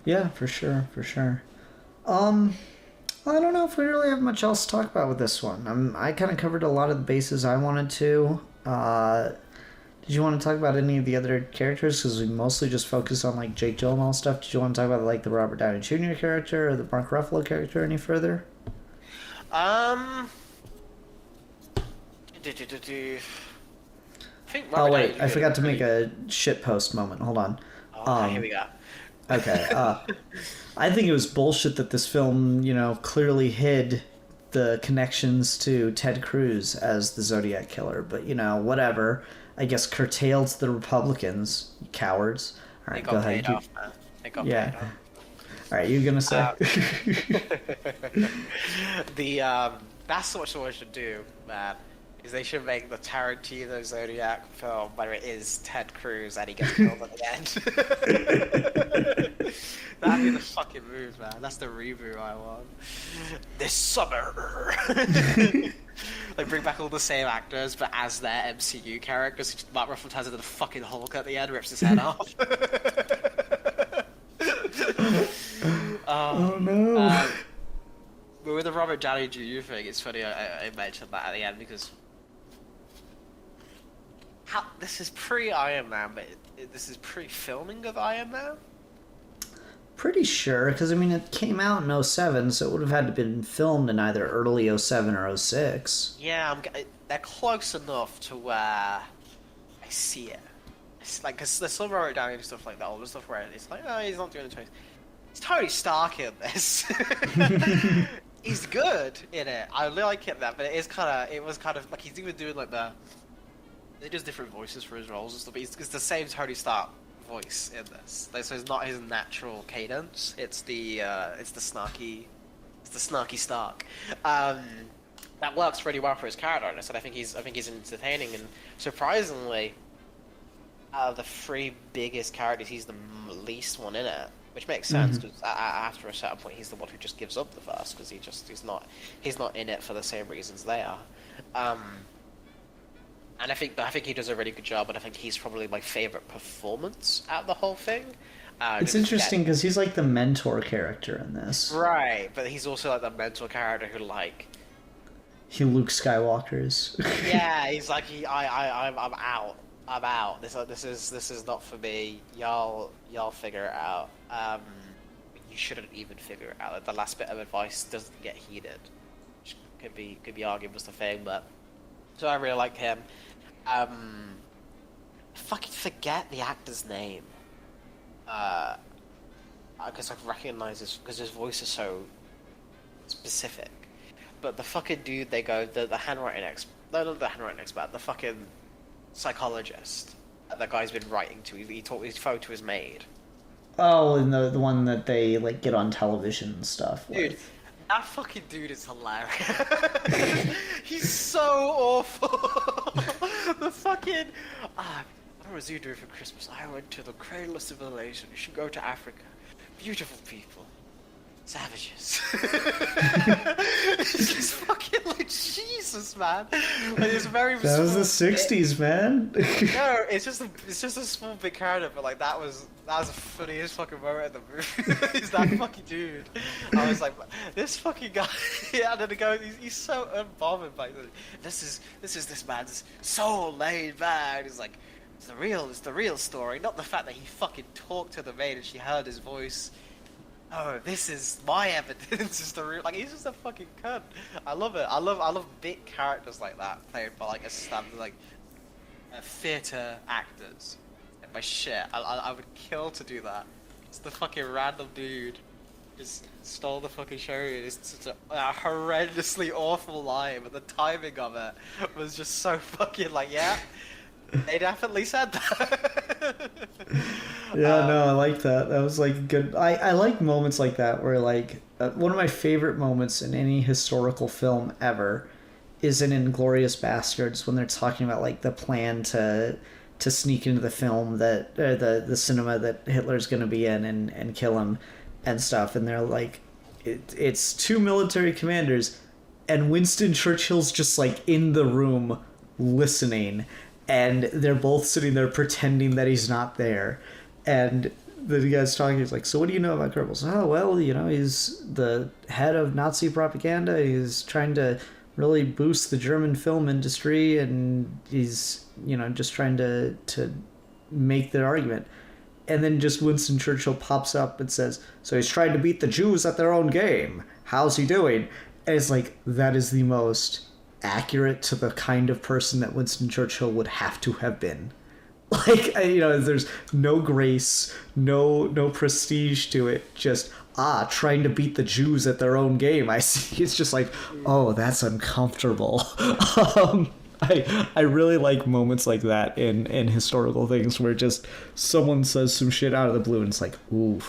Speaker 2: Yeah, for sure. I don't know if we really have much else to talk about with this one. I kind of covered a lot of the bases I wanted to. Did you want to talk about any of the other characters? Because we mostly just focused on, like, Jake Gyllenhaal stuff. Did you want to talk about, like, the Robert Downey Jr. character or the Mark Ruffalo character any further?
Speaker 3: I think
Speaker 2: Oh wait, I forgot to make a shitpost moment. Hold on.
Speaker 3: Here we go.
Speaker 2: Okay. I think it was bullshit that this film, clearly hid the connections to Ted Cruz as the Zodiac killer. But, whatever. I guess curtailed the Republicans, cowards. All right,
Speaker 3: They got paid off, man. They got paid off.
Speaker 2: All right, you gonna say?
Speaker 3: That's what someone should do, man. Is they should make the Tarantino Zodiac film where it is Ted Cruz and he gets killed at the end. That'd be the fucking move, man. That's the reboot I want. This summer. Like, bring back all the same actors, but as their MCU characters. Mark Ruffalo turns into the fucking Hulk at the end, rips his head off.
Speaker 2: Oh no.
Speaker 3: But with the Robert Downey Jr. thing, it's funny I mentioned that at the end because this is pre-Iron Man, but this is pre-filming of Iron Man?
Speaker 2: Pretty sure, because, it came out in 07, so it would have had to been filmed in either early 07 or 06.
Speaker 3: Yeah, they're close enough to where I see it. It's like, because there's some Robert Downey and stuff like that, all the stuff where it's like, oh, he's not doing the choice. It's Tony Stark in this. He's good in it. I really like it, that, but it was kind of like he's even doing like they just different voices for his roles and stuff. But it's the same Tony Stark voice in this. So it's not his natural cadence. It's the snarky Stark. That works really well for his character, and I think he's entertaining, and surprisingly, out of the three biggest characters, he's the least one in it. Which makes sense because after a certain point, he's the one who just gives up the first because he's not in it for the same reasons they are. And I think he does a really good job, and I think he's probably my favorite performance out of the whole thing.
Speaker 2: It's interesting because he's like the mentor character in this,
Speaker 3: right? But he's also like the mentor character who
Speaker 2: he Luke Skywalker's.
Speaker 3: Yeah, he's like I'm out. I'm out. This is not for me. Y'all figure it out. You shouldn't even figure it out. Like, the last bit of advice doesn't get heeded, which could be argued was the thing. But so I really like him. I fucking forget the actor's name. I guess I recognize this because his voice is so specific. But the fucking dude they go the handwriting expert. No, not the handwriting expert. The fucking psychologist that guy's been writing to. He talked his phone to his maid.
Speaker 2: Oh, and the one that they like get on television and stuff.
Speaker 3: Dude, that fucking dude is hilarious. He's so awful. The fucking what was you doing for Christmas? I went to the cradle of civilization. You should go to Africa. Beautiful people. savages. It's just fucking like Jesus, man. Like, it's very.
Speaker 2: That was the '60s, man.
Speaker 3: No, it's just a small big character, but like that was the funniest fucking moment in the movie. He's that fucking dude. I was like, this fucking guy. Yeah, and then the guy, he's so unbothered by this man's so laid back. He's like, it's the real story, not the fact that he fucking talked to the maid and she heard his voice. Oh, this is my evidence. Is the real, like, he's just a fucking cunt. I love it. I love big characters like that played by like theater actors. My shit, I would kill to do that. It's the fucking random dude just stole the fucking show. It's such a horrendously awful line, but the timing of it was just so fucking like, yeah. They definitely said that.
Speaker 2: Yeah, no, I like that. That was like good. I like moments like that where like one of my favorite moments in any historical film ever is in Inglourious Bastards when they're talking about like the plan to sneak into the film that the cinema that Hitler's going to be in and kill him and stuff, and they're like it's two military commanders and Winston Churchill's just like in the room listening. And they're both sitting there pretending that he's not there. And the guy's talking, he's like, so what do you know about Goebbels? Oh, well, you know, he's the head of Nazi propaganda. He's trying to really boost the German film industry. And he's, you know, just trying to make their argument. And then just Winston Churchill pops up and says, so he's trying to beat the Jews at their own game. How's he doing? And it's like, that is the most accurate to the kind of person that Winston Churchill would have to have been. Like, you know, there's no grace, no prestige to it, just trying to beat the Jews at their own game. I see. It's just like, oh, that's uncomfortable. I really like moments like that in historical things where just someone says some shit out of the blue and it's like, ooh.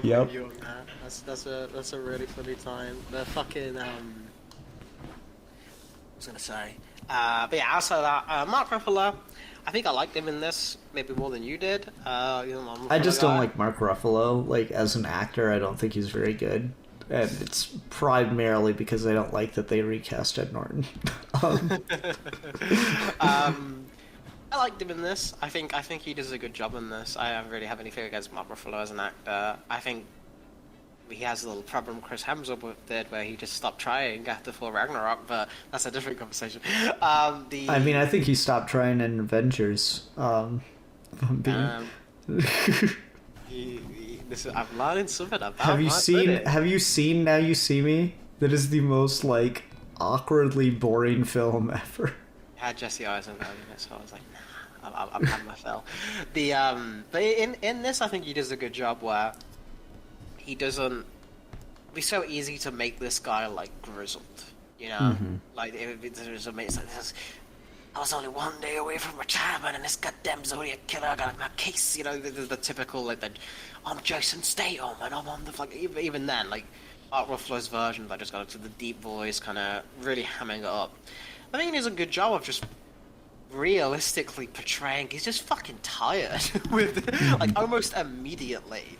Speaker 2: Yep.
Speaker 3: That's a really funny time. The fucking I was gonna say, but yeah, outside of that, Mark Ruffalo, I think I liked him in this maybe more than you did.
Speaker 2: I just don't like Mark Ruffalo. Like, as an actor, I don't think he's very good. And it's primarily because I don't like that they recast Ed Norton.
Speaker 3: I liked him in this. I think he does a good job in this. I don't really have anything against Mark Ruffalo as an actor. I think he has a little problem Chris Hemsworth did where he just stopped trying after Thor Ragnarok, but that's a different conversation. I
Speaker 2: mean, I think he stopped trying in Avengers. I'm
Speaker 3: learning something about.
Speaker 2: Have you seen Now You See Me? That is the most like awkwardly boring film ever.
Speaker 3: I had Jesse Eisenberg in it, so I was like, nah, I'm having my fill. But in this, I think he does a good job where he doesn't. It's so easy to make this guy like grizzled, you know. Mm-hmm. Like there's amazing. I was only one day away from retirement, and this goddamn Zodiac killer got my case. You know, the typical like I'm Jason Statham, and I'm on the like. Even then, like Mark Ruffalo's version, I just got into the deep voice, kind of really hamming it up. I think he does a good job of just realistically portraying. He's just fucking tired with like almost immediately.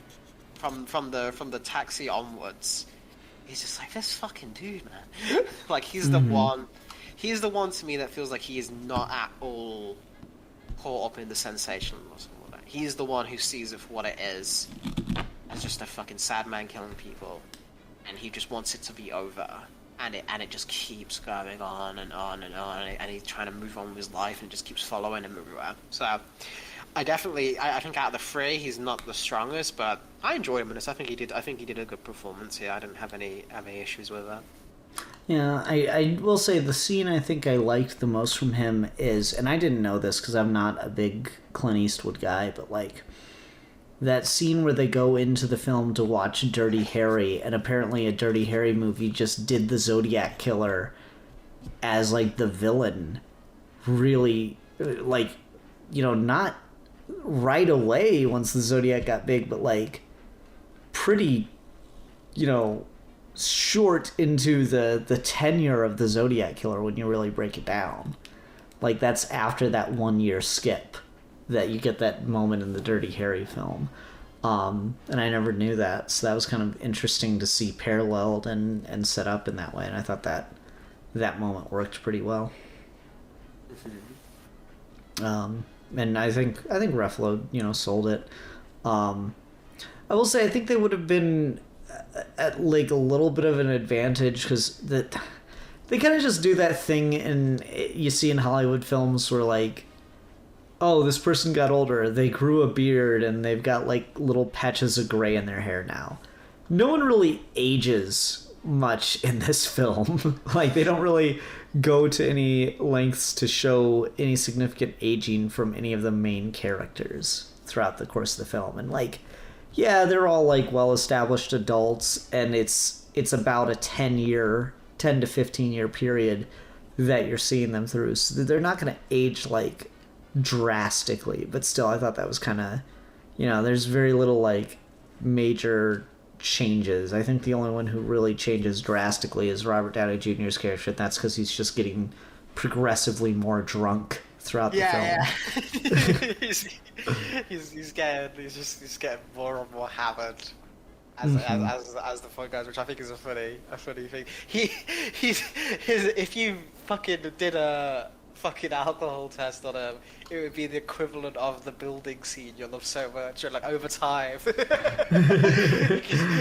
Speaker 3: From the taxi onwards, he's just like, this fucking dude, man. Like, he's the one to me that feels like he is not at all caught up in the sensationalism of it. He's the one who sees it for what it is, as just a fucking sad man killing people, and he just wants it to be over. And it just keeps going on and on and on, and he's trying to move on with his life, and it just keeps following him everywhere. So, I think out of the three, he's not the strongest, but I enjoyed him in this. I think he did a good performance here. I didn't have any issues with that.
Speaker 2: Yeah, I will say the scene I think I liked the most from him is, and I didn't know this because I'm not a big Clint Eastwood guy, but like that scene where they go into the film to watch Dirty Harry, and apparently a Dirty Harry movie just did the Zodiac killer as like the villain, really, like, you know, not right away once the Zodiac got big, but like pretty, you know, short into the tenure of the Zodiac killer when you really break it down. Like, that's after that 1 year skip that you get that moment in the Dirty Harry film. And I never knew that, so that was kind of interesting to see paralleled and set up in that way. And I thought that moment worked pretty well. And I think Ruffalo, sold it. I will say I think they would have been at like a little bit of an advantage because they kind of just do that thing you see in Hollywood films where like, oh, this person got older, they grew a beard and they've got like little patches of gray in their hair now. No one really ages much in this film. Like they don't really go to any lengths to show any significant aging from any of the main characters throughout the course of the film. And like, yeah, they're all like well-established adults, and it's about a 10 to 15 year period that you're seeing them through. So they're not going to age like drastically, but still I thought that was kind of, there's very little like major changes. I think the only one who really changes drastically is Robert Downey Jr.'s character, and that's because he's just getting progressively more drunk throughout the film.
Speaker 3: he's getting more and more hammered as the fun goes, which I think is a funny thing. If you fucking did a fucking alcohol test on him, it would be the equivalent of the building scene you love so much, or like over time.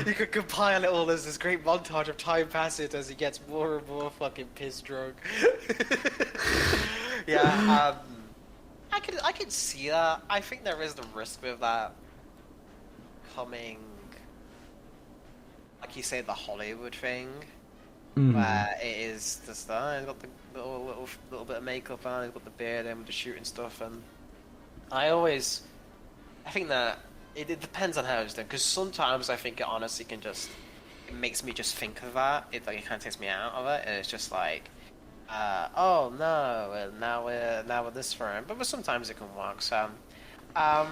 Speaker 3: You could compile it all as this great montage of time passage as he gets more and more fucking piss drunk. Yeah, I could see that. I think there is the risk with that coming, like you say, the Hollywood thing. Where it is just he's got the little bit of makeup on, he's got the beard in with the shooting stuff, and I think that it depends on how it's done, because sometimes I think it honestly it makes me just think of that. It kind of takes me out of it, and it's just like, oh no, and now we're this for him. But sometimes it can work. So, I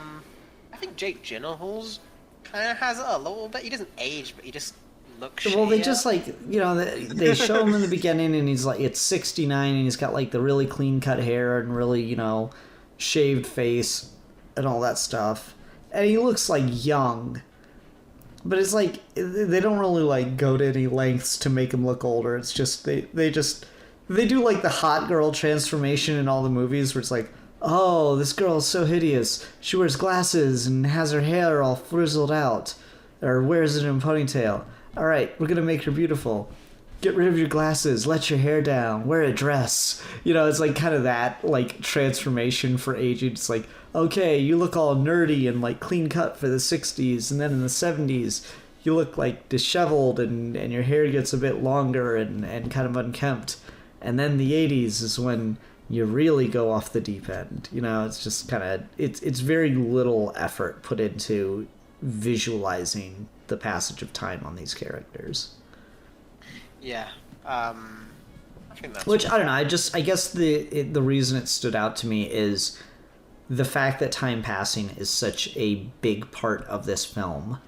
Speaker 3: think Jake Gyllenhaal's kind of has it a little bit. He doesn't age, but he just looks shittier.
Speaker 2: Well, they just like, they show him in the beginning and he's like, it's 69 and he's got like the really clean cut hair and really, shaved face and all that stuff. And he looks like young. But it's like, they don't really like go to any lengths to make him look older. It's just, they do like the hot girl transformation in all the movies where it's like, oh, this girl is so hideous. She wears glasses and has her hair all frizzled out. Or wears it in a ponytail. All right, we're going to make her beautiful. Get rid of your glasses, let your hair down, wear a dress. It's like kind of that like transformation for aging. It's like, okay, you look all nerdy and like clean cut for the 60s, and then in the 70s you look like disheveled and your hair gets a bit longer and kind of unkempt. And then the 80s is when you really go off the deep end. It's just kind of, it's very little effort put into visualizing the passage of time on these characters.
Speaker 3: Yeah, I think that's...
Speaker 2: Which, I don't know, I guess the reason it stood out to me is the fact that time passing is such a big part of this film,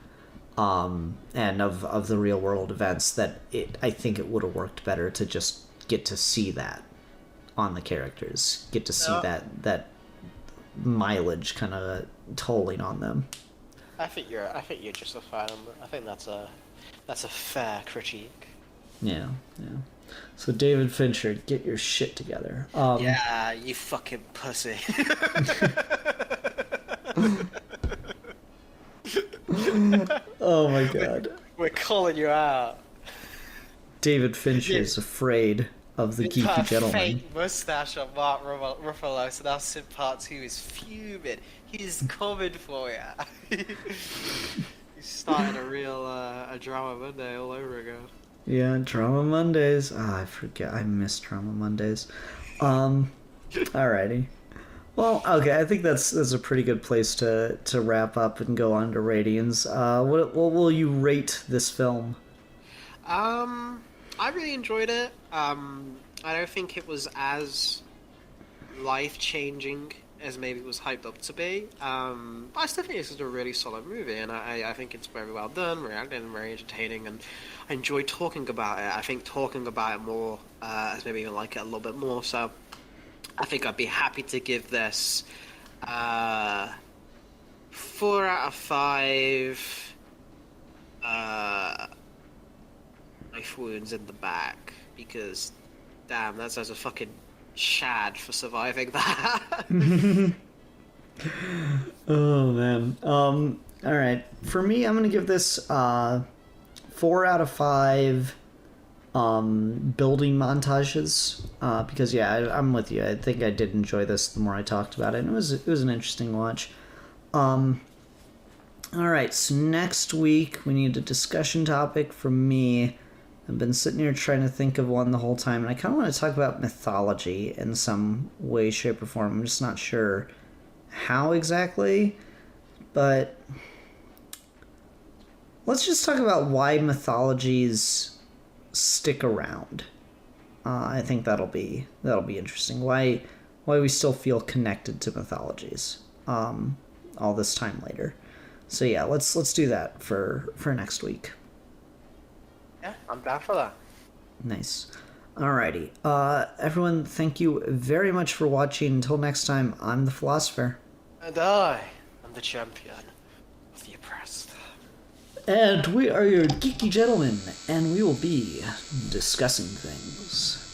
Speaker 2: and of the real world events, that I think it would have worked better to just get to see that on the characters, get to see that mileage kind of tolling on them.
Speaker 3: I think you're justified on that. I think that's a fair critique.
Speaker 2: Yeah. So David Fincher, get your shit together.
Speaker 3: Yeah, you fucking pussy.
Speaker 2: Oh my god.
Speaker 3: We're calling you out.
Speaker 2: David Fincher is afraid of the geeky gentleman.
Speaker 3: Fake mustache on Mark Ruffalo, so now Sid Part 2 is fuming. He's coming for you. He's starting a real a Drama Monday all over again.
Speaker 2: Yeah, Drama Mondays. I forget. I miss Drama Mondays. Alrighty. Well, okay. I think that's a pretty good place to wrap up and go on to ratings. What will you rate this film?
Speaker 3: I really enjoyed it. I don't think it was as life-changing as maybe it was hyped up to be. But I still think this is a really solid movie, and I think it's very well done, very acted, and very entertaining, and I enjoy talking about it. I think talking about it more has maybe even like it a little bit more, so I think I'd be happy to give this 4 out of 5 knife wounds in the back, because damn, that's as a fucking shad for surviving that.
Speaker 2: Oh man. All right. For me, I'm gonna give this 4 out of 5 building montages, because yeah, I'm with you. I think I did enjoy this the more I talked about it, and it was an interesting watch. All right, so next week we need a discussion topic from me. I've been sitting here trying to think of one the whole time, and I kind of want to talk about mythology in some way, shape, or form. I'm just not sure how exactly, but let's just talk about why mythologies stick around. I think that'll be interesting. Why we still feel connected to mythologies all this time later. So yeah, let's do that for next week.
Speaker 3: Yeah, I'm down for that.
Speaker 2: Nice. Alrighty. Everyone, thank you very much for watching. Until next time, I'm the Philosopher.
Speaker 3: And I am the champion of the oppressed.
Speaker 2: And we are your geeky gentlemen, and we will be discussing things.